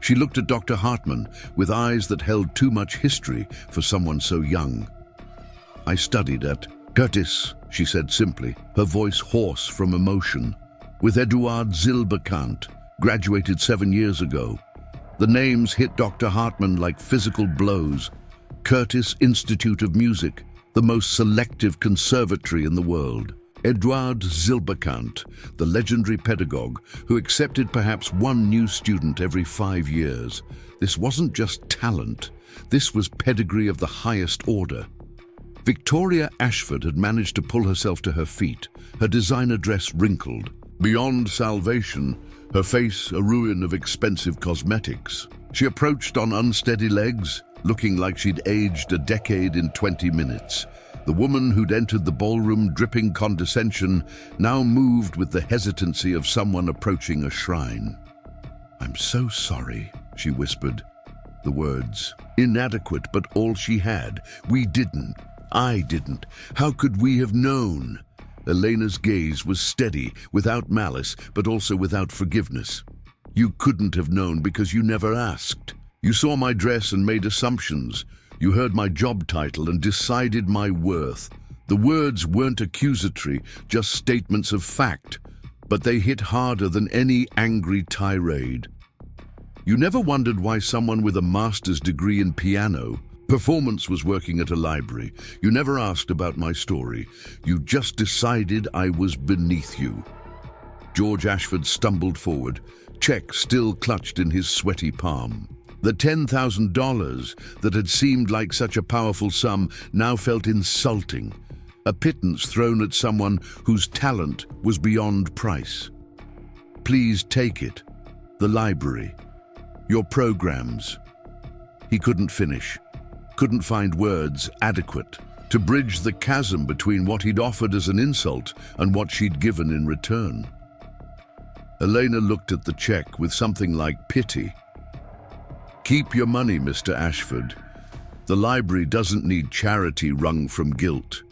She looked at Dr. Hartman with eyes that held too much history for someone so young. "I studied at Curtis," she said simply, her voice hoarse from emotion, "with Eduard Zilberkant, graduated 7 years ago." The names hit Dr. Hartman like physical blows. Curtis Institute of Music, the most selective conservatory in the world. Eduard Zilberkant, the legendary pedagogue who accepted perhaps one new student every 5 years. This wasn't just talent, this was pedigree of the highest order. Victoria Ashford had managed to pull herself to her feet, her designer dress wrinkled. Beyond salvation, her face a ruin of expensive cosmetics. She approached on unsteady legs, looking like she'd aged a decade in 20 minutes. The woman who'd entered the ballroom dripping condescension now moved with the hesitancy of someone approaching a shrine. "I'm so sorry," she whispered. The words, inadequate but all she had. "We didn't. I didn't. How could we have known?" Elena's gaze was steady, without malice, but also without forgiveness. "You couldn't have known because you never asked. You saw my dress and made assumptions. You heard my job title and decided my worth. The words weren't accusatory, just statements of fact, but they hit harder than any angry tirade. You never wondered why someone with a master's degree in piano, performance was working at a library. You never asked about my story. You just decided I was beneath you." George Ashford stumbled forward, check still clutched in his sweaty palm. The $10,000 that had seemed like such a powerful sum now felt insulting, a pittance thrown at someone whose talent was beyond price. "Please take it. The library. Your programs." He couldn't finish, couldn't find words adequate to bridge the chasm between what he'd offered as an insult and what she'd given in return. Elena looked at the check with something like pity. "Keep your money, Mr. Ashford. The library doesn't need charity wrung from guilt.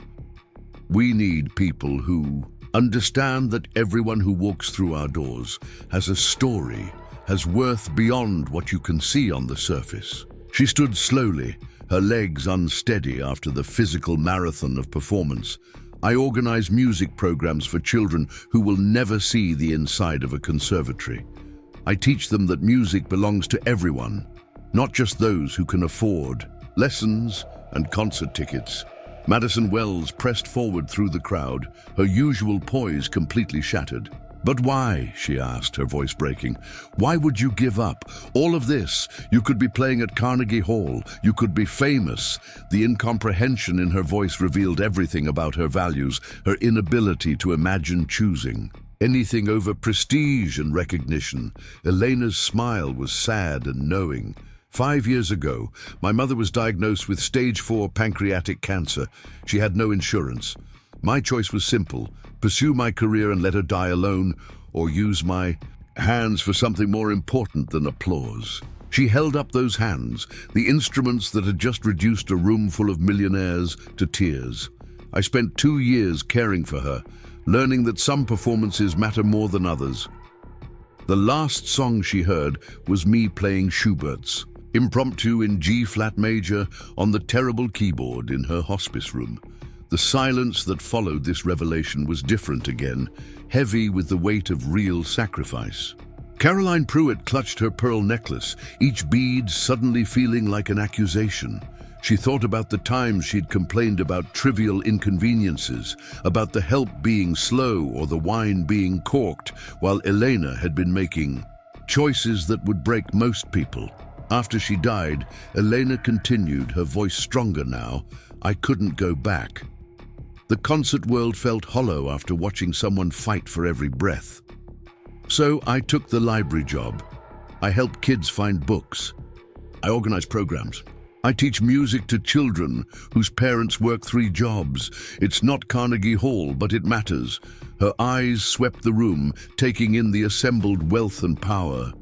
We need people who understand that everyone who walks through our doors has a story, has worth beyond what you can see on the surface." She stood slowly, her legs unsteady after the physical marathon of performance. "I organize music programs for children who will never see the inside of a conservatory. I teach them that music belongs to everyone, not just those who can afford lessons and concert tickets." Madison Wells pressed forward through the crowd, her usual poise completely shattered. "But why?" she asked, her voice breaking. "Why would you give up? All of this. You could be playing at Carnegie Hall. You could be famous." The incomprehension in her voice revealed everything about her values, her inability to imagine choosing anything over prestige and recognition. Elena's smile was sad and knowing. 5 years ago, my mother was diagnosed with stage 4 pancreatic cancer. She had no insurance. My choice was simple: pursue my career and let her die alone, or use my hands for something more important than applause. She held up those hands, the instruments that had just reduced a room full of millionaires to tears. I spent 2 years caring for her, learning that some performances matter more than others. The last song she heard was me playing Schubert's, impromptu in G-flat major on the terrible keyboard in her hospice room. The silence that followed this revelation was different again, heavy with the weight of real sacrifice. Caroline Pruitt clutched her pearl necklace, each bead suddenly feeling like an accusation. She thought about the times she'd complained about trivial inconveniences, about the help being slow or the wine being corked, while Elena had been making choices that would break most people. After she died, Elena continued, her voice stronger now. "I couldn't go back." The concert world felt hollow after watching someone fight for every breath. So I took the library job. I help kids find books. I organize programs. I teach music to children whose parents work 3 jobs. It's not Carnegie Hall, but it matters. Her eyes swept the room, taking in the assembled wealth and power.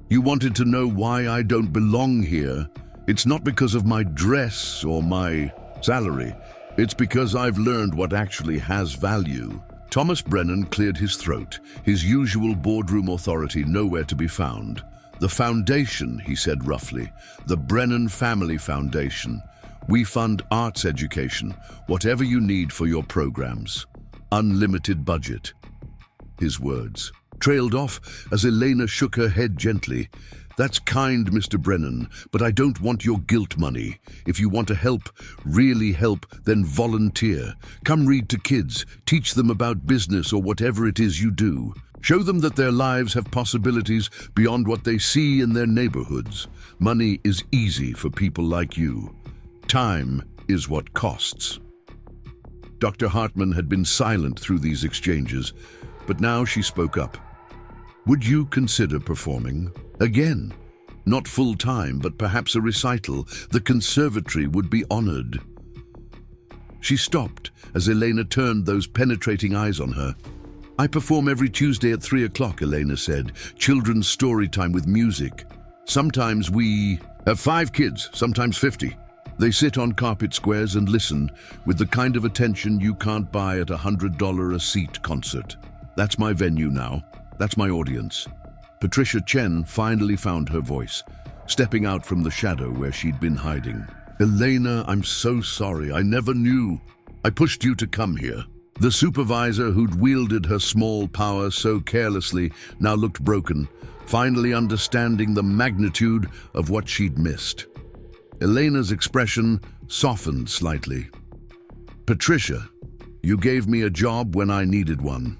"You wanted to know why I don't belong here? It's not because of my dress or my salary. It's because I've learned what actually has value." Thomas Brennan cleared his throat, his usual boardroom authority nowhere to be found. "The foundation," he said roughly, "the Brennan Family Foundation. We fund arts education, whatever you need for your programs. Unlimited budget." His words trailed off as Elena shook her head gently. "That's kind, Mr. Brennan, but I don't want your guilt money. If you want to help, really help, then volunteer. Come read to kids, teach them about business or whatever it is you do. Show them that their lives have possibilities beyond what they see in their neighborhoods. Money is easy for people like you. Time is what costs." Dr. Hartman had been silent through these exchanges, but now she spoke up. "Would you consider performing? Again, not full-time, but perhaps a recital. The conservatory would be honored." She stopped as Elena turned those penetrating eyes on her. "I perform every Tuesday at 3 o'clock, Elena said. "Children's story time with music. Sometimes we have 5 kids, sometimes 50. They sit on carpet squares and listen with the kind of attention you can't buy at a $100 a seat concert. That's my venue now. That's my audience." Patricia Chen finally found her voice, stepping out from the shadow where she'd been hiding. "Elena, I'm so sorry. I never knew. I pushed you to come here." The supervisor who'd wielded her small power so carelessly now looked broken, finally understanding the magnitude of what she'd missed. Elena's expression softened slightly. "Patricia, you gave me a job when I needed one.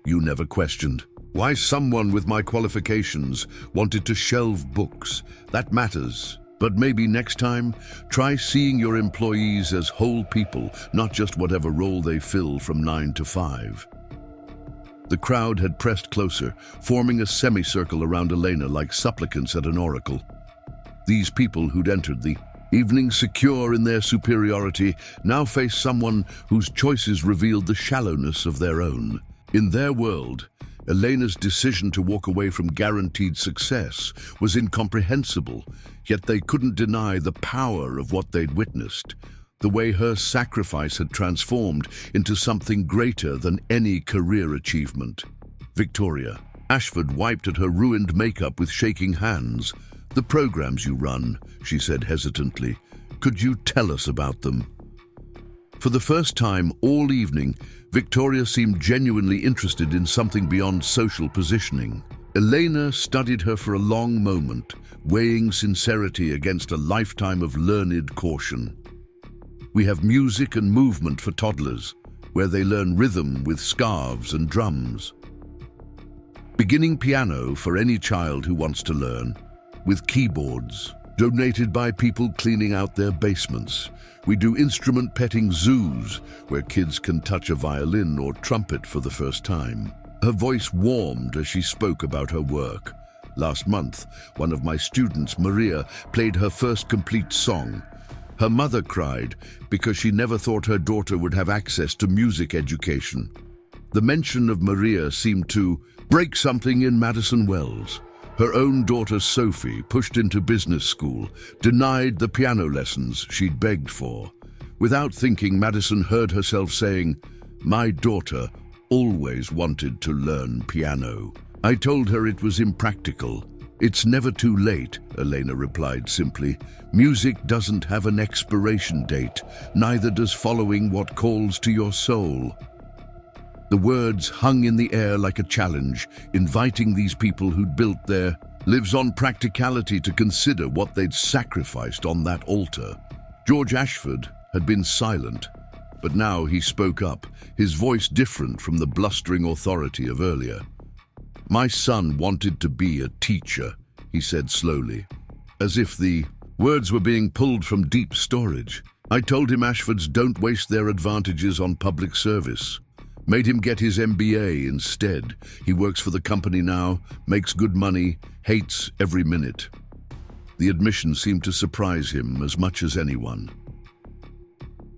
You never questioned why someone with my qualifications wanted to shelve books. That matters. But maybe next time, try seeing your employees as whole people, not just whatever role they fill from 9 to 5. The crowd had pressed closer, forming a semicircle around Elena like supplicants at an oracle. These people who'd entered the evening secure in their superiority now faced someone whose choices revealed the shallowness of their own. In their world, Elena's decision to walk away from guaranteed success was incomprehensible, yet they couldn't deny the power of what they'd witnessed, the way her sacrifice had transformed into something greater than any career achievement. Victoria Ashford wiped at her ruined makeup with shaking hands. "The programs you run," she said hesitantly. "Could you tell us about them?" For the first time all evening, Victoria seemed genuinely interested in something beyond social positioning. Elena studied her for a long moment, weighing sincerity against a lifetime of learned caution. "We have music and movement for toddlers, where they learn rhythm with scarves and drums." Beginning piano for any child who wants to learn, with keyboards, donated by people cleaning out their basements. We do instrument petting zoos, where kids can touch a violin or trumpet for the first time. Her voice warmed as she spoke about her work. Last month, one of my students, Maria, played her first complete song. Her mother cried because she never thought her daughter would have access to music education. The mention of Maria seemed to break something in Madison Wells. Her own daughter Sophie, pushed into business school, denied the piano lessons she'd begged for. Without thinking, Madison heard herself saying, "My daughter always wanted to learn piano." I told her it was impractical. "It's never too late," Elena replied simply. "Music doesn't have an expiration date, neither does following what calls to your soul." The words hung in the air like a challenge, inviting these people who'd built their lives on practicality to consider what they'd sacrificed on that altar. George Ashford had been silent, but now he spoke up, his voice different from the blustering authority of earlier. "My son wanted to be a teacher," he said slowly, as if the words were being pulled from deep storage. "I told him Ashfords don't waste their advantages on public service. Made him get his MBA instead. He works for the company now, makes good money, hates every minute." The admission seemed to surprise him as much as anyone.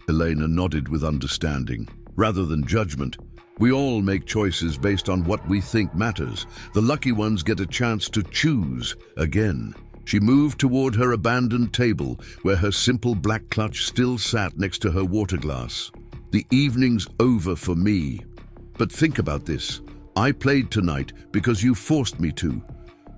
Elena nodded with understanding, rather than judgment. "We all make choices based on what we think matters. The lucky ones get a chance to choose again." She moved toward her abandoned table, where her simple black clutch still sat next to her water glass. "The evening's over for me. But think about this. I played tonight because you forced me to,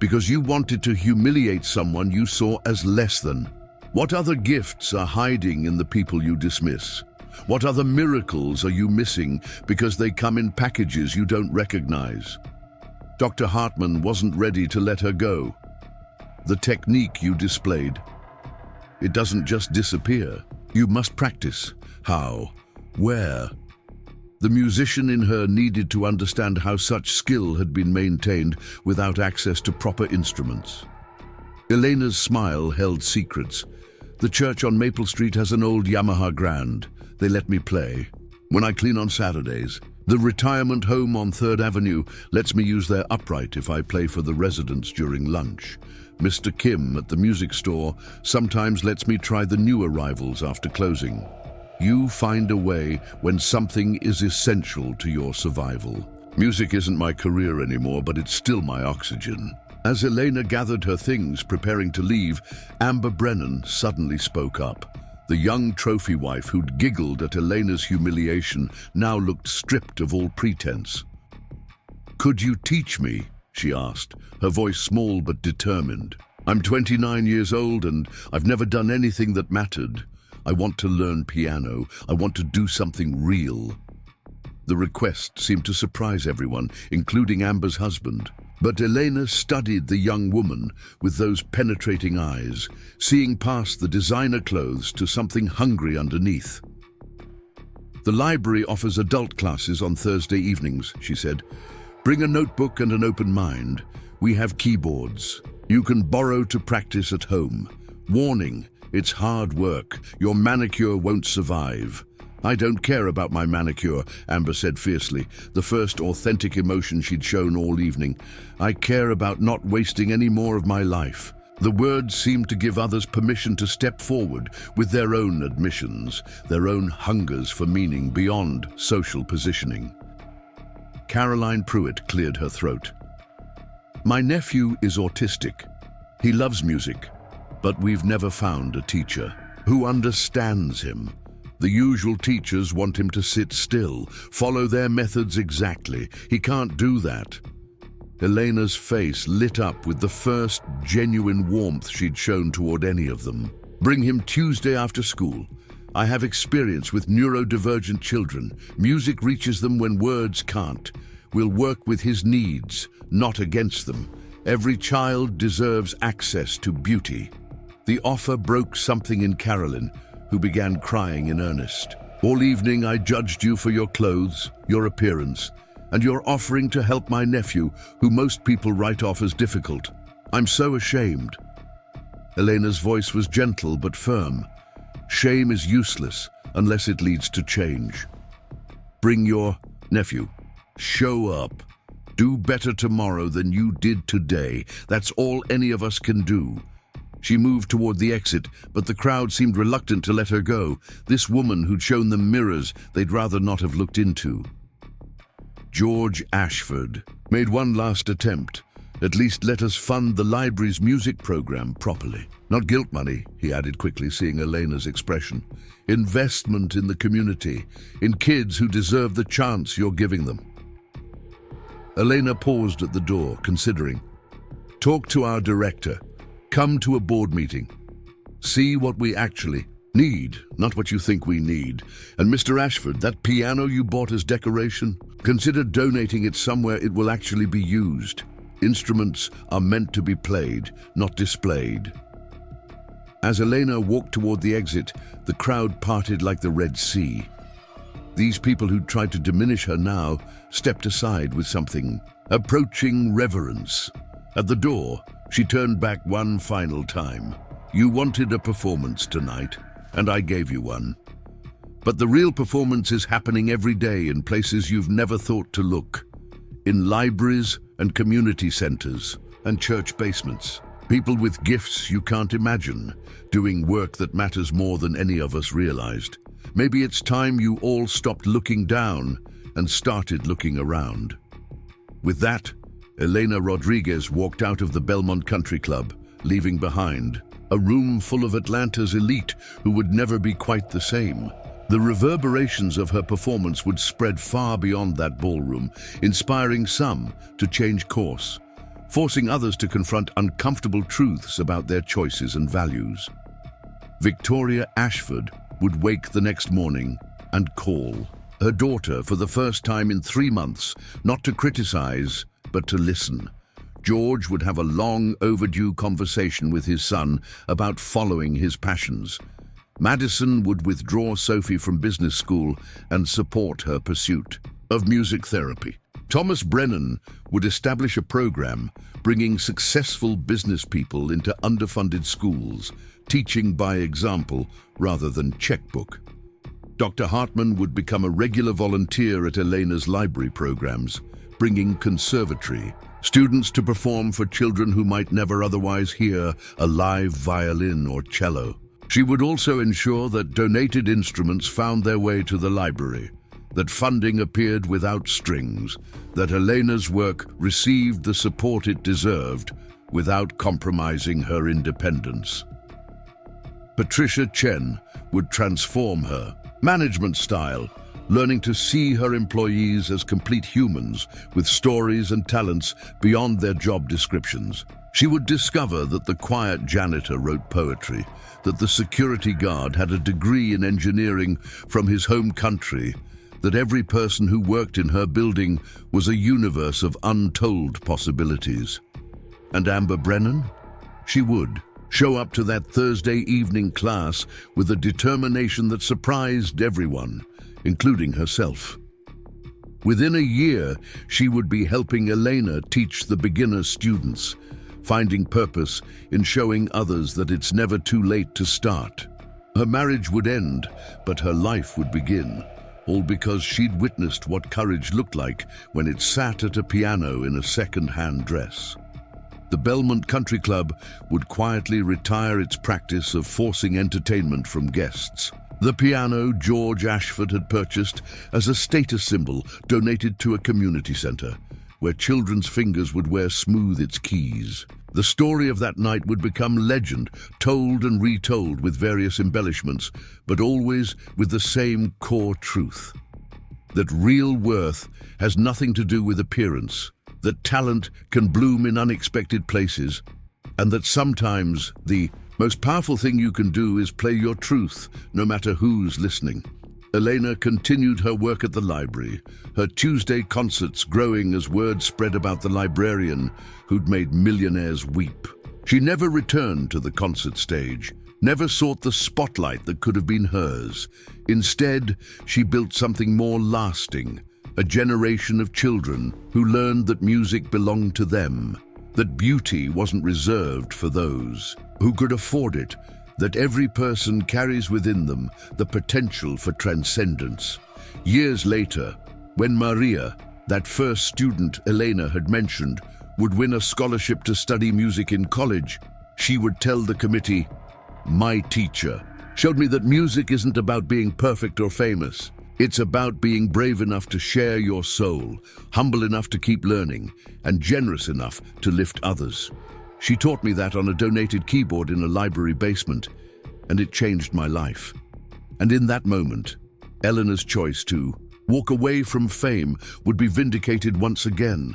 because you wanted to humiliate someone you saw as less than. What other gifts are hiding in the people you dismiss? What other miracles are you missing because they come in packages you don't recognize?" Dr. Hartman wasn't ready to let her go. "The technique you displayed, it doesn't just disappear. You must practice. How? Where?" The musician in her needed to understand how such skill had been maintained without access to proper instruments. Elena's smile held secrets. "The church on Maple Street has an old Yamaha Grand. They let me play. When I clean on Saturdays. The retirement home on 3rd Avenue lets me use their upright if I play for the residents during lunch. Mr. Kim at the music store sometimes lets me try the new arrivals after closing. You find a way when something is essential to your survival. Music isn't my career anymore, but it's still my oxygen." As Elena gathered her things, preparing to leave, Amber Brennan suddenly spoke up. The young trophy wife who'd giggled at Elena's humiliation now looked stripped of all pretense. "Could you teach me?" she asked, her voice small but determined. "I'm 29 years old and I've never done anything that mattered. I want to learn piano. I want to do something real." The request seemed to surprise everyone, including Amber's husband. But Elena studied the young woman with those penetrating eyes, seeing past the designer clothes to something hungry underneath. "The library offers adult classes on Thursday evenings," she said. "Bring a notebook and an open mind. We have keyboards. You can borrow to practice at home. Warning, it's hard work. Your manicure won't survive." "I don't care about my manicure," Amber said fiercely, the first authentic emotion she'd shown all evening. "I care about not wasting any more of my life." The words seemed to give others permission to step forward with their own admissions, their own hungers for meaning beyond social positioning. Caroline Pruitt cleared her throat. "My nephew is autistic. He loves music, but we've never found a teacher who understands him. The usual teachers want him to sit still, follow their methods exactly. He can't do that." Elena's face lit up with the first genuine warmth she'd shown toward any of them. "Bring him Tuesday after school. I have experience with neurodivergent children. Music reaches them when words can't. We'll work with his needs, not against them. Every child deserves access to beauty." The offer broke something in Carolyn, who began crying in earnest. "All evening I judged you for your clothes, your appearance, And you're offering to help my nephew, who most people write off as difficult. I'm so ashamed." Elena's voice was gentle but firm. Shame is useless unless it leads to change. Bring your nephew. Show up. Do better tomorrow than you did today. That's all any of us can do. She moved toward the exit, but the crowd seemed reluctant to let her go. This woman who'd shown them mirrors they'd rather not have looked into. George Ashford made one last attempt. "At least let us fund the library's music program properly. Not guilt money," he added quickly, seeing Elena's expression. "Investment in the community, in kids who deserve the chance you're giving them." Elena paused at the door, considering. "Talk to our director. Come to a board meeting. See what we actually need, not what you think we need. And Mr. Ashford, that piano you bought as decoration, consider donating it somewhere it will actually be used. Instruments are meant to be played, not displayed." As Elena walked toward the exit, the crowd parted like the Red Sea. These people who tried to diminish her now stepped aside with something approaching reverence. At the door, she turned back one final time. "You wanted a performance tonight, and I gave you one. But the real performance is happening every day in places you've never thought to look. In libraries and community centers and church basements. People with gifts you can't imagine, doing work that matters more than any of us realized. Maybe it's time you all stopped looking down and started looking around." With that, Elena Rodriguez walked out of the Belmont Country Club, leaving behind a room full of Atlanta's elite who would never be quite the same. The reverberations of her performance would spread far beyond that ballroom, inspiring some to change course, forcing others to confront uncomfortable truths about their choices and values. Victoria Ashford would wake the next morning and call her daughter for the first time in 3 months, not to criticize, but to listen. George would have a long overdue conversation with his son about following his passions. Madison would withdraw Sophie from business school and support her pursuit of music therapy. Thomas Brennan would establish a program bringing successful business people into underfunded schools, teaching by example rather than checkbook. Dr. Hartman would become a regular volunteer at Elena's library programs, bringing conservatory students to perform for children who might never otherwise hear a live violin or cello. She would also ensure that donated instruments found their way to the library, that funding appeared without strings, that Elena's work received the support it deserved without compromising her independence. Patricia Chen would transform her management style, learning to see her employees as complete humans with stories and talents beyond their job descriptions. She would discover that the quiet janitor wrote poetry, that the security guard had a degree in engineering from his home country, that every person who worked in her building was a universe of untold possibilities. And Amber Brennan? She would show up to that Thursday evening class with a determination that surprised everyone, including herself. Within a year, she would be helping Elena teach the beginner students, finding purpose in showing others that it's never too late to start. Her marriage would end, but her life would begin, all because she'd witnessed what courage looked like when it sat at a piano in a second-hand dress. The Belmont Country Club would quietly retire its practice of forcing entertainment from guests. The piano George Ashford had purchased as a status symbol donated to a community center, where children's fingers would wear smooth its keys. The story of that night would become legend, told and retold with various embellishments, but always with the same core truth: that real worth has nothing to do with appearance, that talent can bloom in unexpected places, and that sometimes the most powerful thing you can do is play your truth, no matter who's listening. Elena continued her work at the library, her Tuesday concerts growing as word spread about the librarian who'd made millionaires weep. She never returned to the concert stage, never sought the spotlight that could have been hers. Instead, she built something more lasting, a generation of children who learned that music belonged to them, that beauty wasn't reserved for those who could afford it, that every person carries within them the potential for transcendence. Years later, when Maria, that first student Elena had mentioned, would win a scholarship to study music in college, she would tell the committee, "My teacher showed me that music isn't about being perfect or famous. It's about being brave enough to share your soul, humble enough to keep learning, and generous enough to lift others." She taught me that on a donated keyboard in a library basement, and it changed my life. And in that moment, Elena's choice to walk away from fame would be vindicated once again.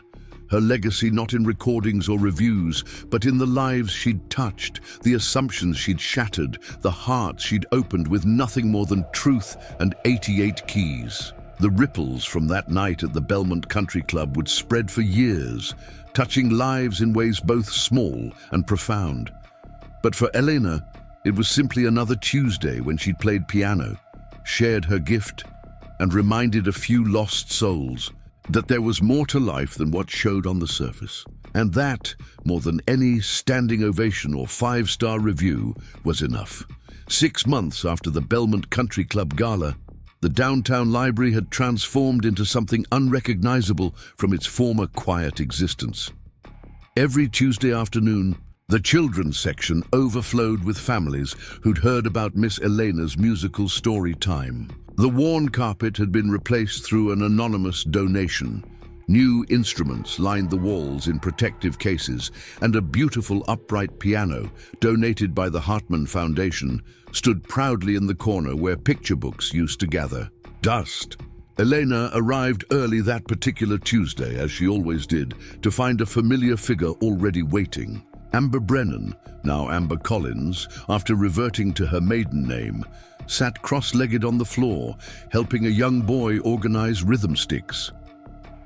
Her legacy not in recordings or reviews, but in the lives she'd touched, the assumptions she'd shattered, the hearts she'd opened with nothing more than truth and 88 keys. The ripples from that night at the Belmont Country Club would spread for years, touching lives in ways both small and profound. But for Elena, it was simply another Tuesday when she'd played piano, shared her gift, and reminded a few lost souls that there was more to life than what showed on the surface. And that, more than any standing ovation or five-star review, was enough. 6 months after the Belmont Country Club Gala, the downtown library had transformed into something unrecognizable from its former quiet existence. Every Tuesday afternoon, the children's section overflowed with families who'd heard about Miss Elena's musical story time. The worn carpet had been replaced through an anonymous donation. New instruments lined the walls in protective cases, and a beautiful upright piano, donated by the Hartman Foundation, stood proudly in the corner where picture books used to gather. Dust. Elena arrived early that particular Tuesday, as she always did, to find a familiar figure already waiting. Amber Brennan, now Amber Collins, after reverting to her maiden name, sat cross-legged on the floor, helping a young boy organize rhythm sticks.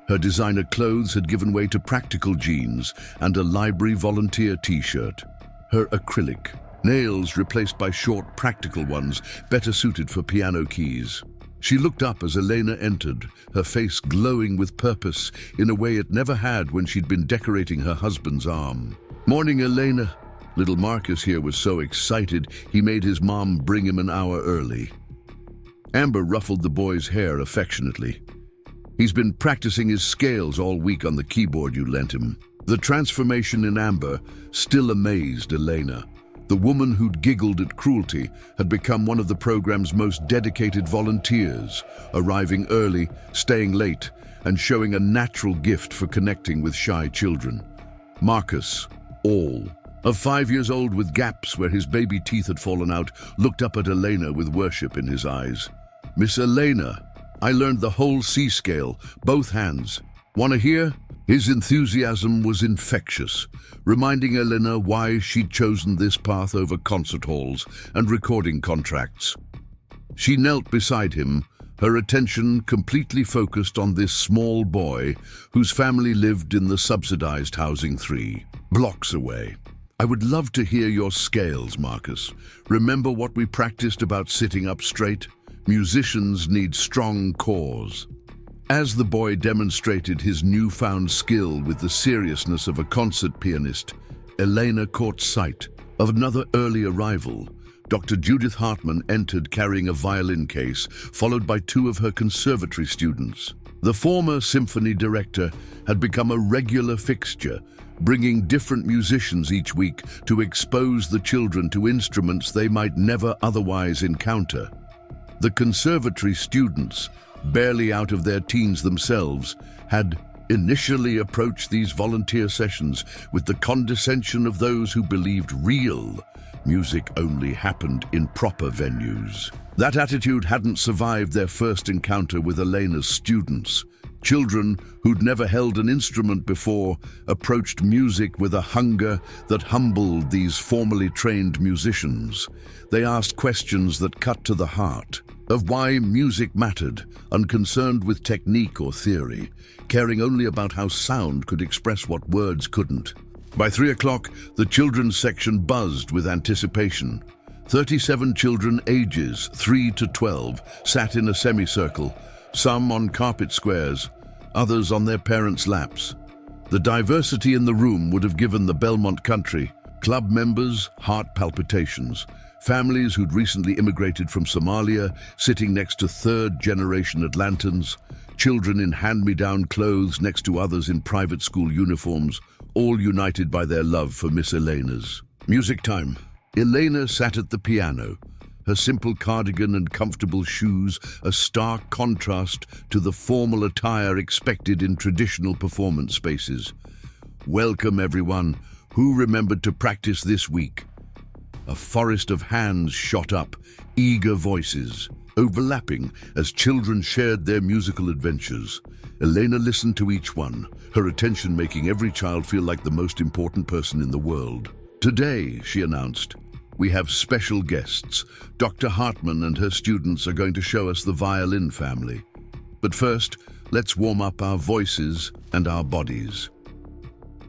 Her designer clothes had given way to practical jeans and a library volunteer t-shirt. Her acrylic nails replaced by short, practical ones, better suited for piano keys. She looked up as Elena entered, her face glowing with purpose in a way it never had when she'd been decorating her husband's arm. "Morning, Elena." Little Marcus here was so excited he made his mom bring him an hour early. Amber ruffled the boy's hair affectionately. "He's been practicing his scales all week on the keyboard you lent him." The transformation in Amber still amazed Elena. The woman who'd giggled at cruelty had become one of the program's most dedicated volunteers, arriving early, staying late, and showing a natural gift for connecting with shy children. Marcus, of 5 years old with gaps where his baby teeth had fallen out, looked up at Elena with worship in his eyes. "Miss Elena, I learned the whole C scale, both hands. Wanna hear?" His enthusiasm was infectious, reminding Elena why she'd chosen this path over concert halls and recording contracts. She knelt beside him, her attention completely focused on this small boy whose family lived in the subsidized housing 3 blocks away. "I would love to hear your scales, Marcus. Remember what we practiced about sitting up straight? Musicians need strong cores." As the boy demonstrated his newfound skill with the seriousness of a concert pianist, Elena caught sight of another early arrival. Dr. Judith Hartman entered carrying a violin case, followed by 2 of her conservatory students. The former symphony director had become a regular fixture, bringing different musicians each week to expose the children to instruments they might never otherwise encounter. The conservatory students, barely out of their teens themselves, had initially approached these volunteer sessions with the condescension of those who believed real music only happened in proper venues. That attitude hadn't survived their first encounter with Elena's students. Children who'd never held an instrument before approached music with a hunger that humbled these formally trained musicians. They asked questions that cut to the heart of why music mattered, unconcerned with technique or theory, caring only about how sound could express what words couldn't. By 3 o'clock, the children's section buzzed with anticipation. 37 children ages 3 to 12 sat in a semicircle, some on carpet squares, others on their parents' laps. The diversity in the room would have given the Belmont country club members heart palpitations, families who'd recently immigrated from Somalia sitting next to third-generation Atlantans, children in hand-me-down clothes next to others in private school uniforms, all united by their love for Miss Elena's. Music time. Elena sat at the piano, her simple cardigan and comfortable shoes a stark contrast to the formal attire expected in traditional performance spaces. Welcome, everyone. Who remembered to practice this week? A forest of hands shot up, eager voices, overlapping as children shared their musical adventures. Elena listened to each one, her attention making every child feel like the most important person in the world. Today, she announced, we have special guests. Dr. Hartman and her students are going to show us the violin family. But first, let's warm up our voices and our bodies.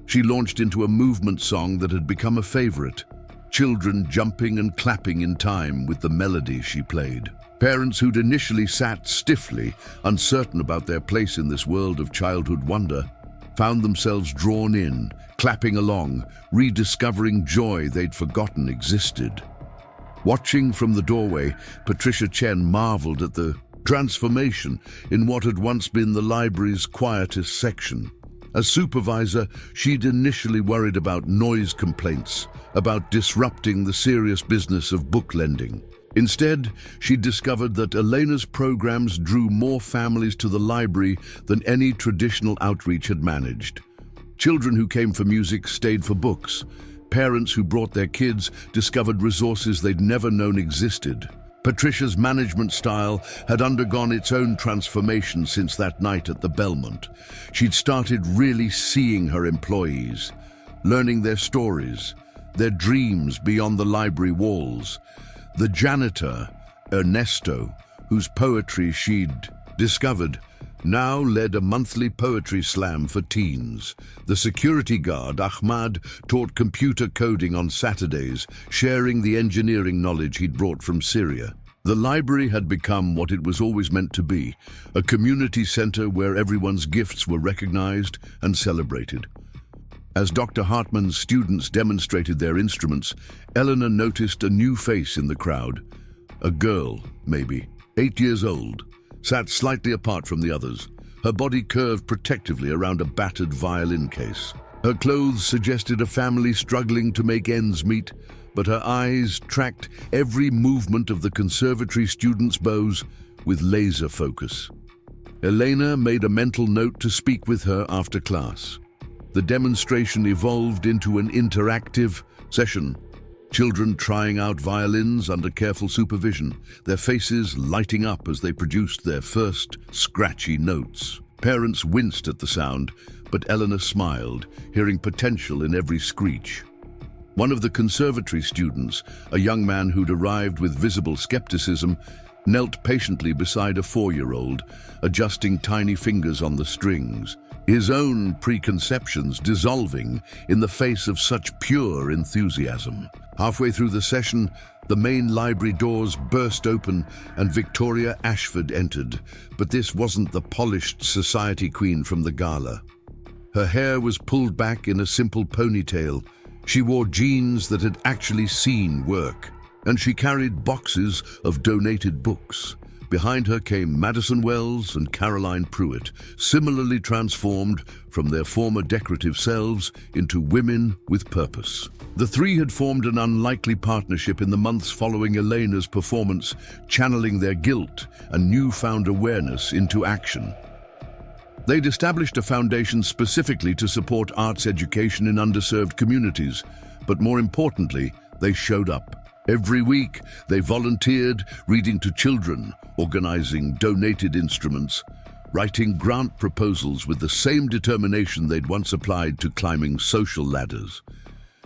She launched into a movement song that had become a favorite, children jumping and clapping in time with the melody she played. Parents who'd initially sat stiffly, uncertain about their place in this world of childhood wonder, found themselves drawn in, clapping along, rediscovering joy they'd forgotten existed. Watching from the doorway, Patricia Chen marveled at the transformation in what had once been the library's quietest section. As supervisor, she'd initially worried about noise complaints, about disrupting the serious business of book lending. Instead, she discovered that Elena's programs drew more families to the library than any traditional outreach had managed. Children who came for music stayed for books. Parents who brought their kids discovered resources they'd never known existed. Patricia's management style had undergone its own transformation since that night at the Belmont. She'd started really seeing her employees, learning their stories, their dreams beyond the library walls. The janitor, Ernesto, whose poetry she'd discovered, now led a monthly poetry slam for teens. The security guard, Ahmad, taught computer coding on Saturdays, sharing the engineering knowledge he'd brought from Syria. The library had become what it was always meant to be, a community center where everyone's gifts were recognized and celebrated. As Dr. Hartman's students demonstrated their instruments, Elena noticed a new face in the crowd. A girl, maybe, 8 years old, sat slightly apart from the others, her body curved protectively around a battered violin case. Her clothes suggested a family struggling to make ends meet, but her eyes tracked every movement of the conservatory students' bows with laser focus. Elena made a mental note to speak with her after class. The demonstration evolved into an interactive session. Children trying out violins under careful supervision, their faces lighting up as they produced their first scratchy notes. Parents winced at the sound, but Elena smiled, hearing potential in every screech. One of the conservatory students, a young man who'd arrived with visible skepticism, knelt patiently beside a 4-year-old, adjusting tiny fingers on the strings, his own preconceptions dissolving in the face of such pure enthusiasm. Halfway through the session, the main library doors burst open and Victoria Ashford entered, but this wasn't the polished society queen from the Gala. Her hair was pulled back in a simple ponytail. She wore jeans that had actually seen work, and she carried boxes of donated books. Behind her came Madison Wells and Caroline Pruitt, similarly transformed from their former decorative selves into women with purpose. The three had formed an unlikely partnership in the months following Elena's performance, channeling their guilt and newfound awareness into action. They'd established a foundation specifically to support arts education in underserved communities, but more importantly, they showed up. Every week, they volunteered, reading to children, organizing donated instruments, writing grant proposals with the same determination they'd once applied to climbing social ladders.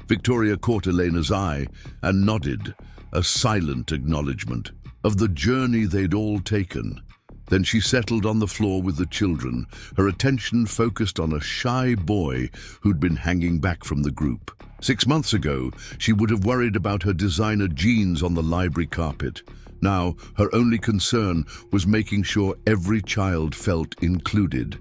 Victoria caught Elena's eye and nodded, a silent acknowledgement of the journey they'd all taken. Then she settled on the floor with the children, her attention focused on a shy boy who'd been hanging back from the group. 6 months ago, she would have worried about her designer jeans on the library carpet. Now, her only concern was making sure every child felt included.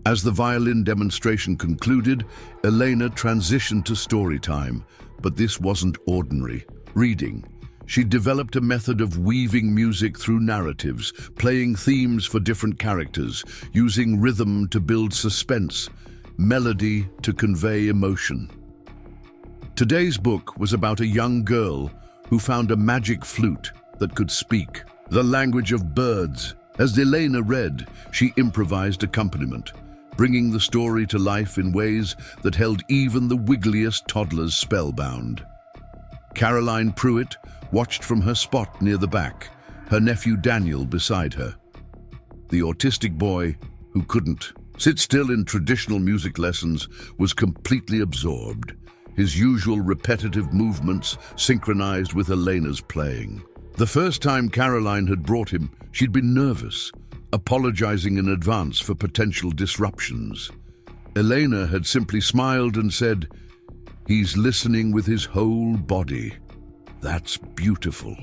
As the violin demonstration concluded, Elena transitioned to story time, but this wasn't ordinary reading. She developed a method of weaving music through narratives, playing themes for different characters, using rhythm to build suspense, melody to convey emotion. Today's book was about a young girl who found a magic flute that could speak the language of birds. As Elena read, she improvised accompaniment, bringing the story to life in ways that held even the wiggliest toddlers spellbound. Caroline Pruitt watched from her spot near the back, her nephew Daniel beside her. The autistic boy, who couldn't sit still in traditional music lessons, was completely absorbed, his usual repetitive movements synchronized with Elena's playing. The first time Caroline had brought him, she'd been nervous, apologizing in advance for potential disruptions. Elena had simply smiled and said, "He's listening with his whole body. That's beautiful."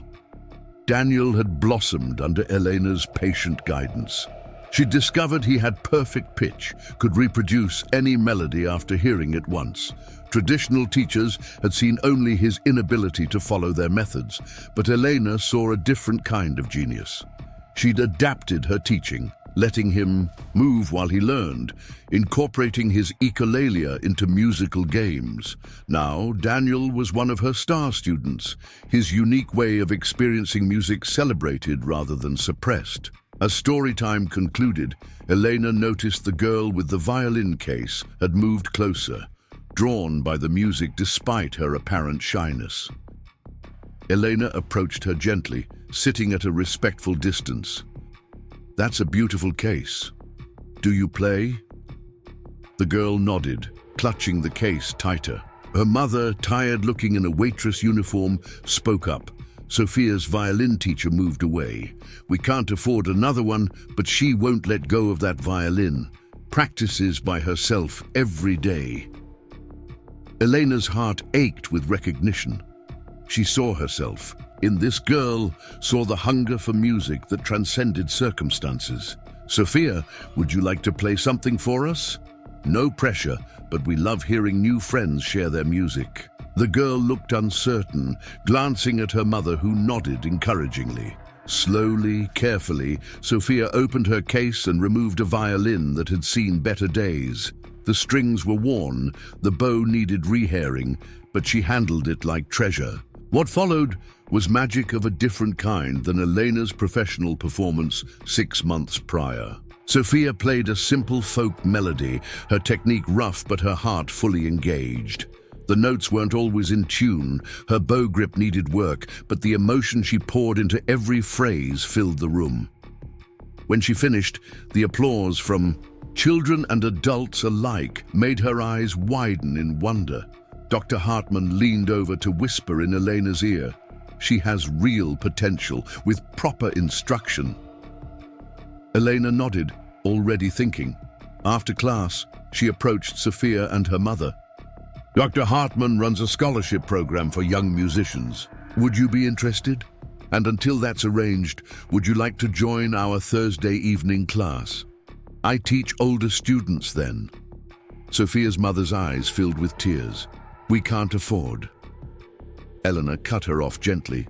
Daniel had blossomed under Elena's patient guidance. She discovered he had perfect pitch, could reproduce any melody after hearing it once. Traditional teachers had seen only his inability to follow their methods, but Elena saw a different kind of genius. She'd adapted her teaching, letting him move while he learned, incorporating his echolalia into musical games. Now, Daniel was one of her star students, his unique way of experiencing music celebrated rather than suppressed. As storytime concluded, Elena noticed the girl with the violin case had moved closer, drawn by the music despite her apparent shyness. Elena approached her gently, sitting at a respectful distance. "That's a beautiful case. Do you play?" The girl nodded, clutching the case tighter. Her mother, tired-looking in a waitress uniform, spoke up. Sophia's violin teacher moved away. "We can't afford another one, but she won't let go of that violin. Practices by herself every day." Elena's heart ached with recognition. She saw herself. In this girl, saw the hunger for music that transcended circumstances. "Sophia, would you like to play something for us?" "No pressure, but we love hearing new friends share their music." The girl looked uncertain, glancing at her mother, who nodded encouragingly. Slowly, carefully, Sophia opened her case and removed a violin that had seen better days. The strings were worn, the bow needed rehairing, but she handled it like treasure. What followed was magic of a different kind than Elena's professional performance 6 months prior. Sophia played a simple folk melody, her technique rough but her heart fully engaged. The notes weren't always in tune, her bow grip needed work, but the emotion she poured into every phrase filled the room. When she finished, the applause from children and adults alike made her eyes widen in wonder. Dr. Hartman leaned over to whisper in Elena's ear, "She has real potential with proper instruction." Elena nodded, already thinking. After class, she approached Sophia and her mother. "Dr. Hartman runs a scholarship program for young musicians. Would you be interested? And until that's arranged, would you like to join our Thursday evening class? I teach older students then." Sophia's mother's eyes filled with tears. "We can't afford." Elena cut her off gently.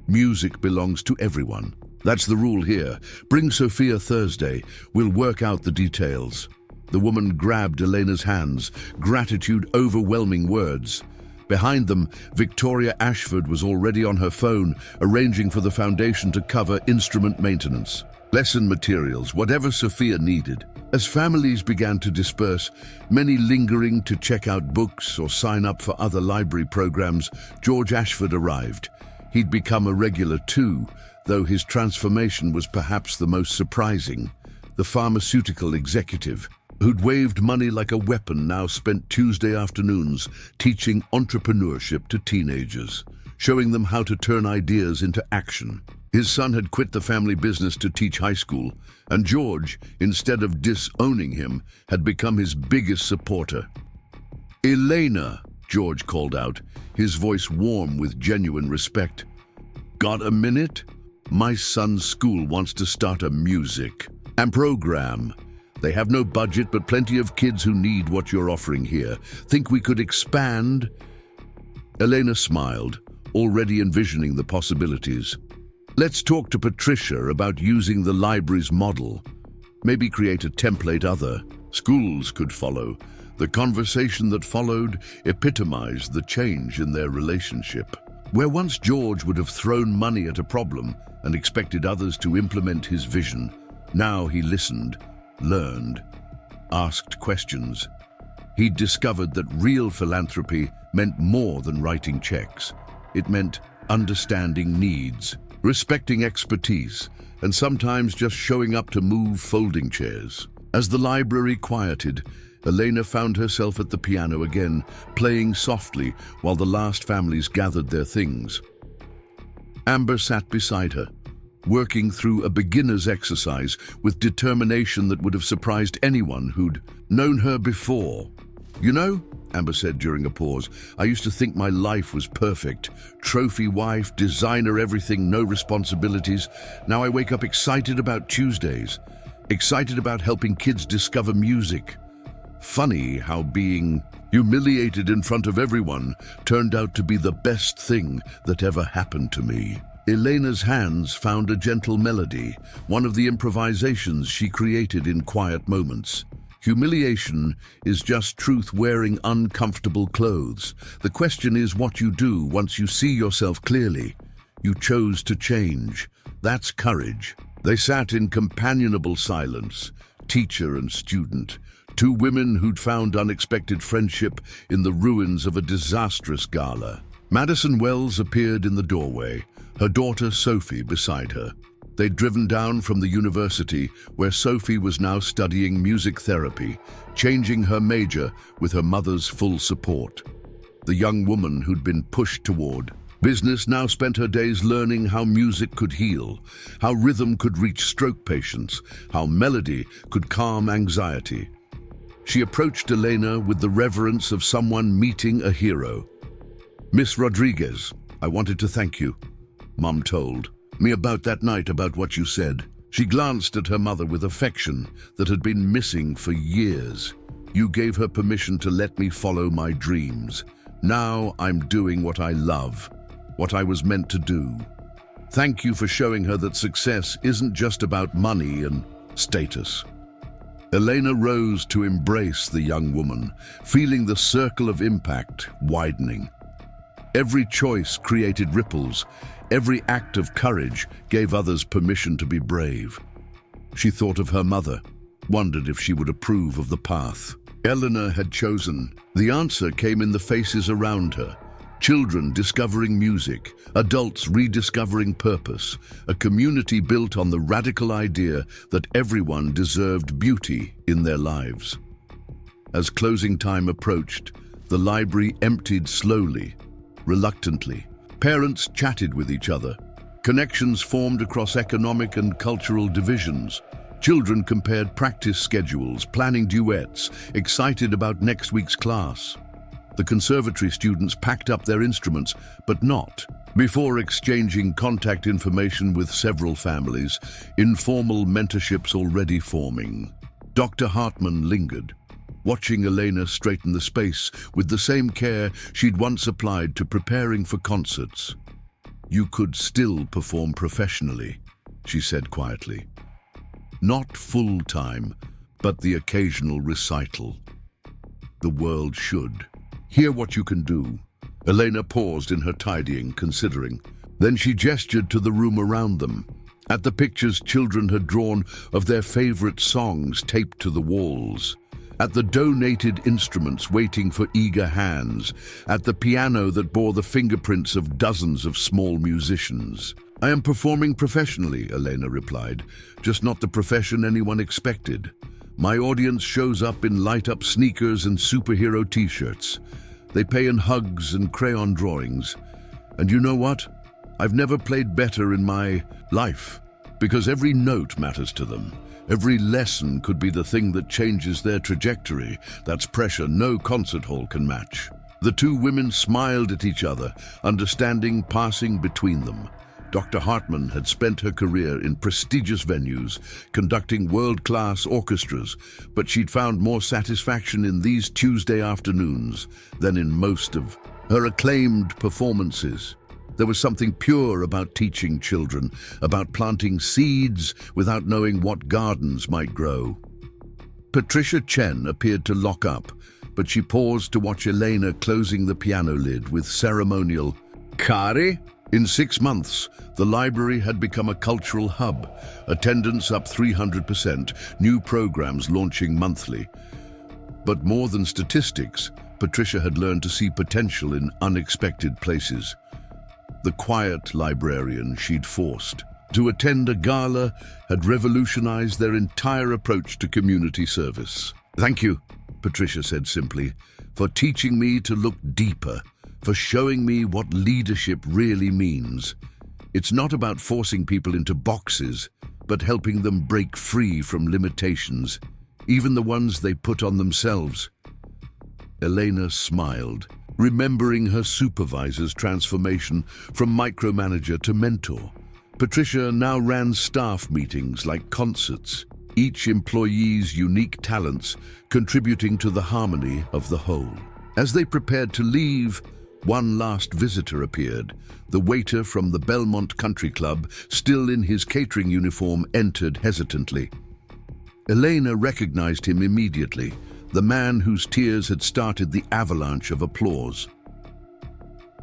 "Music belongs to everyone. That's the rule here. Bring Sophia Thursday. We'll work out the details." The woman grabbed Elena's hands, gratitude overwhelming words. Behind them, Victoria Ashford was already on her phone, arranging for the foundation to cover instrument maintenance, lesson materials, whatever Sophia needed. As families began to disperse, many lingering to check out books or sign up for other library programs, George Ashford arrived. He'd become a regular too, though his transformation was perhaps the most surprising. The pharmaceutical executive, who'd waved money like a weapon, now spent Tuesday afternoons teaching entrepreneurship to teenagers, showing them how to turn ideas into action. His son had quit the family business to teach high school, and George, instead of disowning him, had become his biggest supporter. "Elena," George called out, his voice warm with genuine respect. "Got a minute?" My son's school wants to start a music and program. They have no budget, but plenty of kids who need what you're offering here. Think we could expand?" Elena smiled, already envisioning the possibilities. "Let's talk to Patricia about using the library's model. Maybe create a template other schools could follow." The conversation that followed epitomized the change in their relationship. Where once George would have thrown money at a problem and expected others to implement his vision, now he listened, learned, asked questions. He'd discovered that real philanthropy meant more than writing checks. It meant understanding needs, respecting expertise, and sometimes just showing up to move folding chairs. As the library quieted, Elena found herself at the piano again, playing softly while the last families gathered their things. Amber sat beside her, working through a beginner's exercise with determination that would have surprised anyone who'd known her before. "You know," Amber said during a pause, "I used to think my life was perfect. Trophy wife, designer, everything, no responsibilities. Now I wake up excited about Tuesdays, excited about helping kids discover music. Funny how being humiliated in front of everyone turned out to be the best thing that ever happened to me." Elena's hands found a gentle melody, one of the improvisations she created in quiet moments. Humiliation is just truth wearing uncomfortable clothes. The question is what you do once you see yourself clearly. You chose to change. That's courage. They sat in companionable silence, teacher and student, two women who'd found unexpected friendship in the ruins of a disastrous gala. Madison Wells appeared in the doorway, her daughter Sophie beside her. They'd driven down from the university, where Sophie was now studying music therapy, changing her major with her mother's full support. The young woman who'd been pushed toward business now spent her days learning how music could heal, how rhythm could reach stroke patients, how melody could calm anxiety. She approached Elena with the reverence of someone meeting a hero. "Miss Rodriguez, I wanted to thank you," Mom told me about that night, about what you said. She glanced at her mother with affection that had been missing for years. "You gave her permission to let me follow my dreams. Now I'm doing what I love, what I was meant to do. Thank you for showing her that success isn't just about money and status." Elena rose to embrace the young woman, feeling the circle of impact widening. Every choice created ripples. Every act of courage gave others permission to be brave. She thought of her mother, wondered if she would approve of the path Elena had chosen. The answer came in the faces around her. Children discovering music, adults rediscovering purpose, a community built on the radical idea that everyone deserved beauty in their lives. As closing time approached, the library emptied slowly, reluctantly. Parents chatted with each other. Connections formed across economic and cultural divisions. Children compared practice schedules, planning duets, excited about next week's class. The conservatory students packed up their instruments, but not before exchanging contact information with several families, informal mentorships already forming. Dr. Hartman lingered, watching Elena straighten the space with the same care she'd once applied to preparing for concerts. "You could still perform professionally," she said quietly. "Not full-time, but the occasional recital. The world should hear what you can do." Elena paused in her tidying, considering. Then she gestured to the room around them, at the pictures children had drawn of their favorite songs taped to the walls, at the donated instruments waiting for eager hands, at the piano that bore the fingerprints of dozens of small musicians. "I am performing professionally," Elena replied, "just not the profession anyone expected. My audience shows up in light-up sneakers and superhero t-shirts. They pay in hugs and crayon drawings. And you know what? I've never played better in my life, because every note matters to them. Every lesson could be the thing that changes their trajectory. That's pressure no concert hall can match." The two women smiled at each other, understanding passing between them. Dr. Hartman had spent her career in prestigious venues, conducting world-class orchestras, but she'd found more satisfaction in these Tuesday afternoons than in most of her acclaimed performances. There was something pure about teaching children, about planting seeds without knowing what gardens might grow. Patricia Chen appeared to lock up, but she paused to watch Elena closing the piano lid with ceremonial "Kari." In 6 months, the library had become a cultural hub, attendance up 300%, new programs launching monthly. But more than statistics, Patricia had learned to see potential in unexpected places. The quiet librarian she'd forced to attend a gala had revolutionized their entire approach to community service. "Thank you," Patricia said simply, "for teaching me to look deeper, for showing me what leadership really means. It's not about forcing people into boxes, but helping them break free from limitations, even the ones they put on themselves." Elena smiled, remembering her supervisor's transformation from micromanager to mentor. Patricia now ran staff meetings like concerts, each employee's unique talents contributing to the harmony of the whole. As they prepared to leave, one last visitor appeared. The waiter from the Belmont Country Club, still in his catering uniform, entered hesitantly. Elena recognized him immediately, the man whose tears had started the avalanche of applause.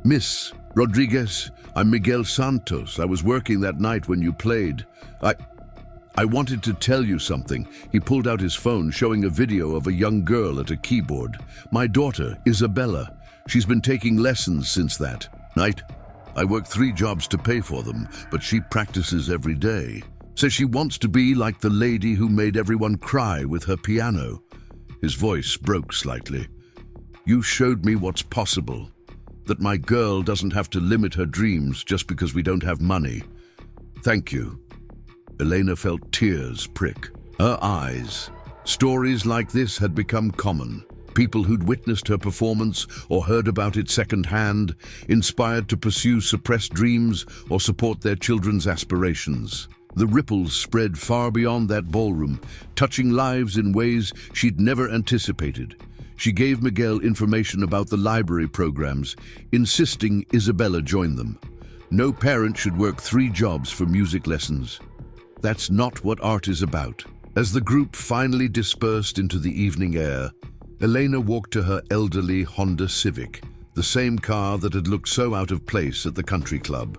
"Miss Rodriguez, I'm Miguel Santos. I was working that night when you played. I wanted to tell you something." He pulled out his phone, showing a video of a young girl at a keyboard. "My daughter, Isabella. She's been taking lessons since that night. I work 3 jobs to pay for them, but she practices every day. Says she wants to be like the lady who made everyone cry with her piano." His voice broke slightly. "You showed me what's possible. That my girl doesn't have to limit her dreams just because we don't have money. Thank you." Elena felt tears prick her eyes. Stories like this had become common. People who'd witnessed her performance or heard about it secondhand, inspired to pursue suppressed dreams or support their children's aspirations. The ripples spread far beyond that ballroom, touching lives in ways she'd never anticipated. She gave Miguel information about the library programs, insisting Isabella join them. No parent should work 3 jobs for music lessons. That's not what art is about. As the group finally dispersed into the evening air, Elena walked to her elderly Honda Civic, the same car that had looked so out of place at the country club.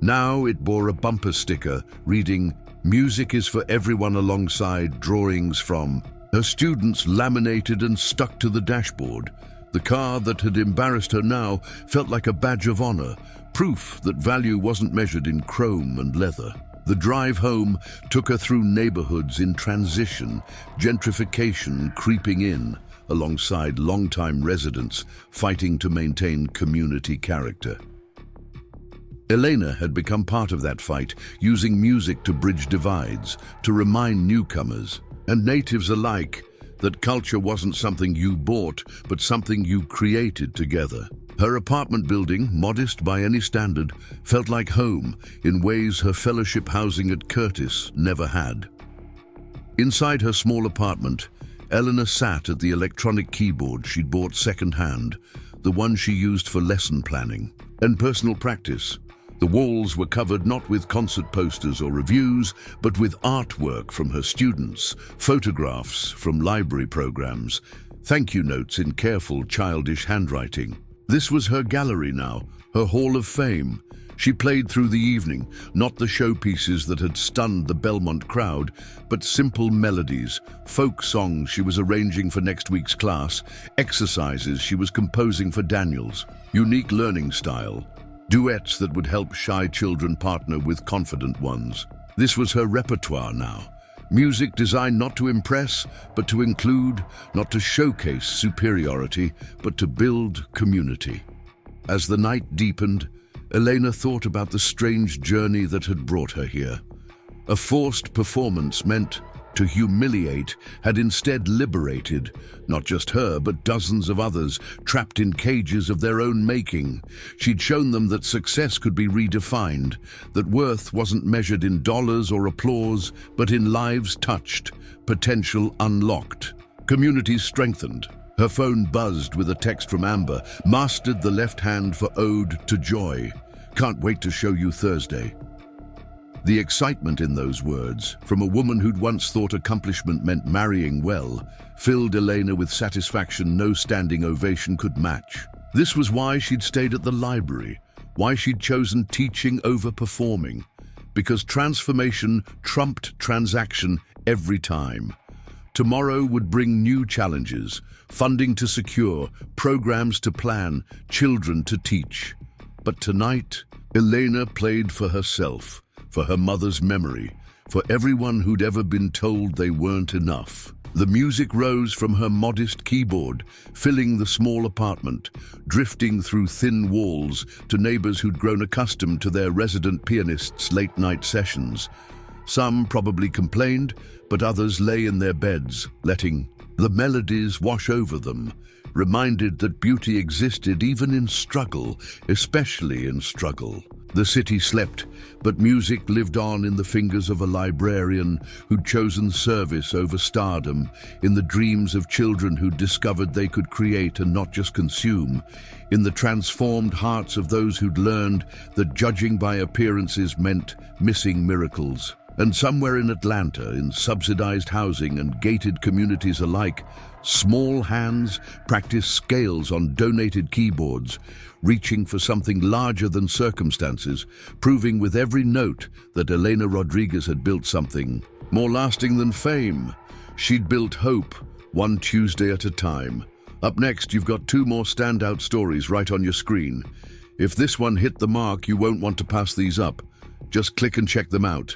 Now it bore a bumper sticker reading, "Music is for everyone," alongside drawings from her students laminated and stuck to the dashboard. The car that had embarrassed her now felt like a badge of honor, proof that value wasn't measured in chrome and leather. The drive home took her through neighborhoods in transition, gentrification creeping in, alongside longtime residents fighting to maintain community character. Elena had become part of that fight, using music to bridge divides, to remind newcomers and natives alike that culture wasn't something you bought, but something you created together. Her apartment building, modest by any standard, felt like home in ways her fellowship housing at Curtis never had. Inside her small apartment, Elena sat at the electronic keyboard she'd bought secondhand, the one she used for lesson planning and personal practice. The walls were covered not with concert posters or reviews, but with artwork from her students, photographs from library programs, thank you notes in careful, childish handwriting. This was her gallery now, her hall of fame. She played through the evening, not the showpieces that had stunned the Belmont crowd, but simple melodies, folk songs she was arranging for next week's class, exercises she was composing for Daniel's unique learning style, duets that would help shy children partner with confident ones. This was her repertoire now. Music designed not to impress, but to include, not to showcase superiority, but to build community. As the night deepened, Elena thought about the strange journey that had brought her here. A forced performance meant to humiliate had instead liberated not just her, but dozens of others trapped in cages of their own making. She'd shown them that success could be redefined, that worth wasn't measured in dollars or applause, but in lives touched, potential unlocked, communities strengthened. Her phone buzzed with a text from Amber, mastered the left hand for Ode to Joy. Can't wait to show you Thursday. The excitement in those words, from a woman who'd once thought accomplishment meant marrying well, filled Elena with satisfaction no standing ovation could match. This was why she'd stayed at the library, why she'd chosen teaching over performing, because transformation trumped transaction every time. Tomorrow would bring new challenges, funding to secure, programs to plan, children to teach. But tonight, Elena played for herself, for her mother's memory, for everyone who'd ever been told they weren't enough. The music rose from her modest keyboard, filling the small apartment, drifting through thin walls to neighbors who'd grown accustomed to their resident pianist's late-night sessions. Some probably complained, but others lay in their beds, letting the melodies wash over them, reminded that beauty existed even in struggle, especially in struggle. The city slept, but music lived on in the fingers of a librarian who'd chosen service over stardom, in the dreams of children who'd discovered they could create and not just consume, in the transformed hearts of those who'd learned that judging by appearances meant missing miracles. And somewhere in Atlanta, in subsidized housing and gated communities alike, small hands practice scales on donated keyboards, reaching for something larger than circumstances, proving with every note that Elena Rodriguez had built something more lasting than fame. She'd built hope, one Tuesday at a time. Up next, you've got two more standout stories right on your screen. If this one hit the mark, you won't want to pass these up. Just click and check them out.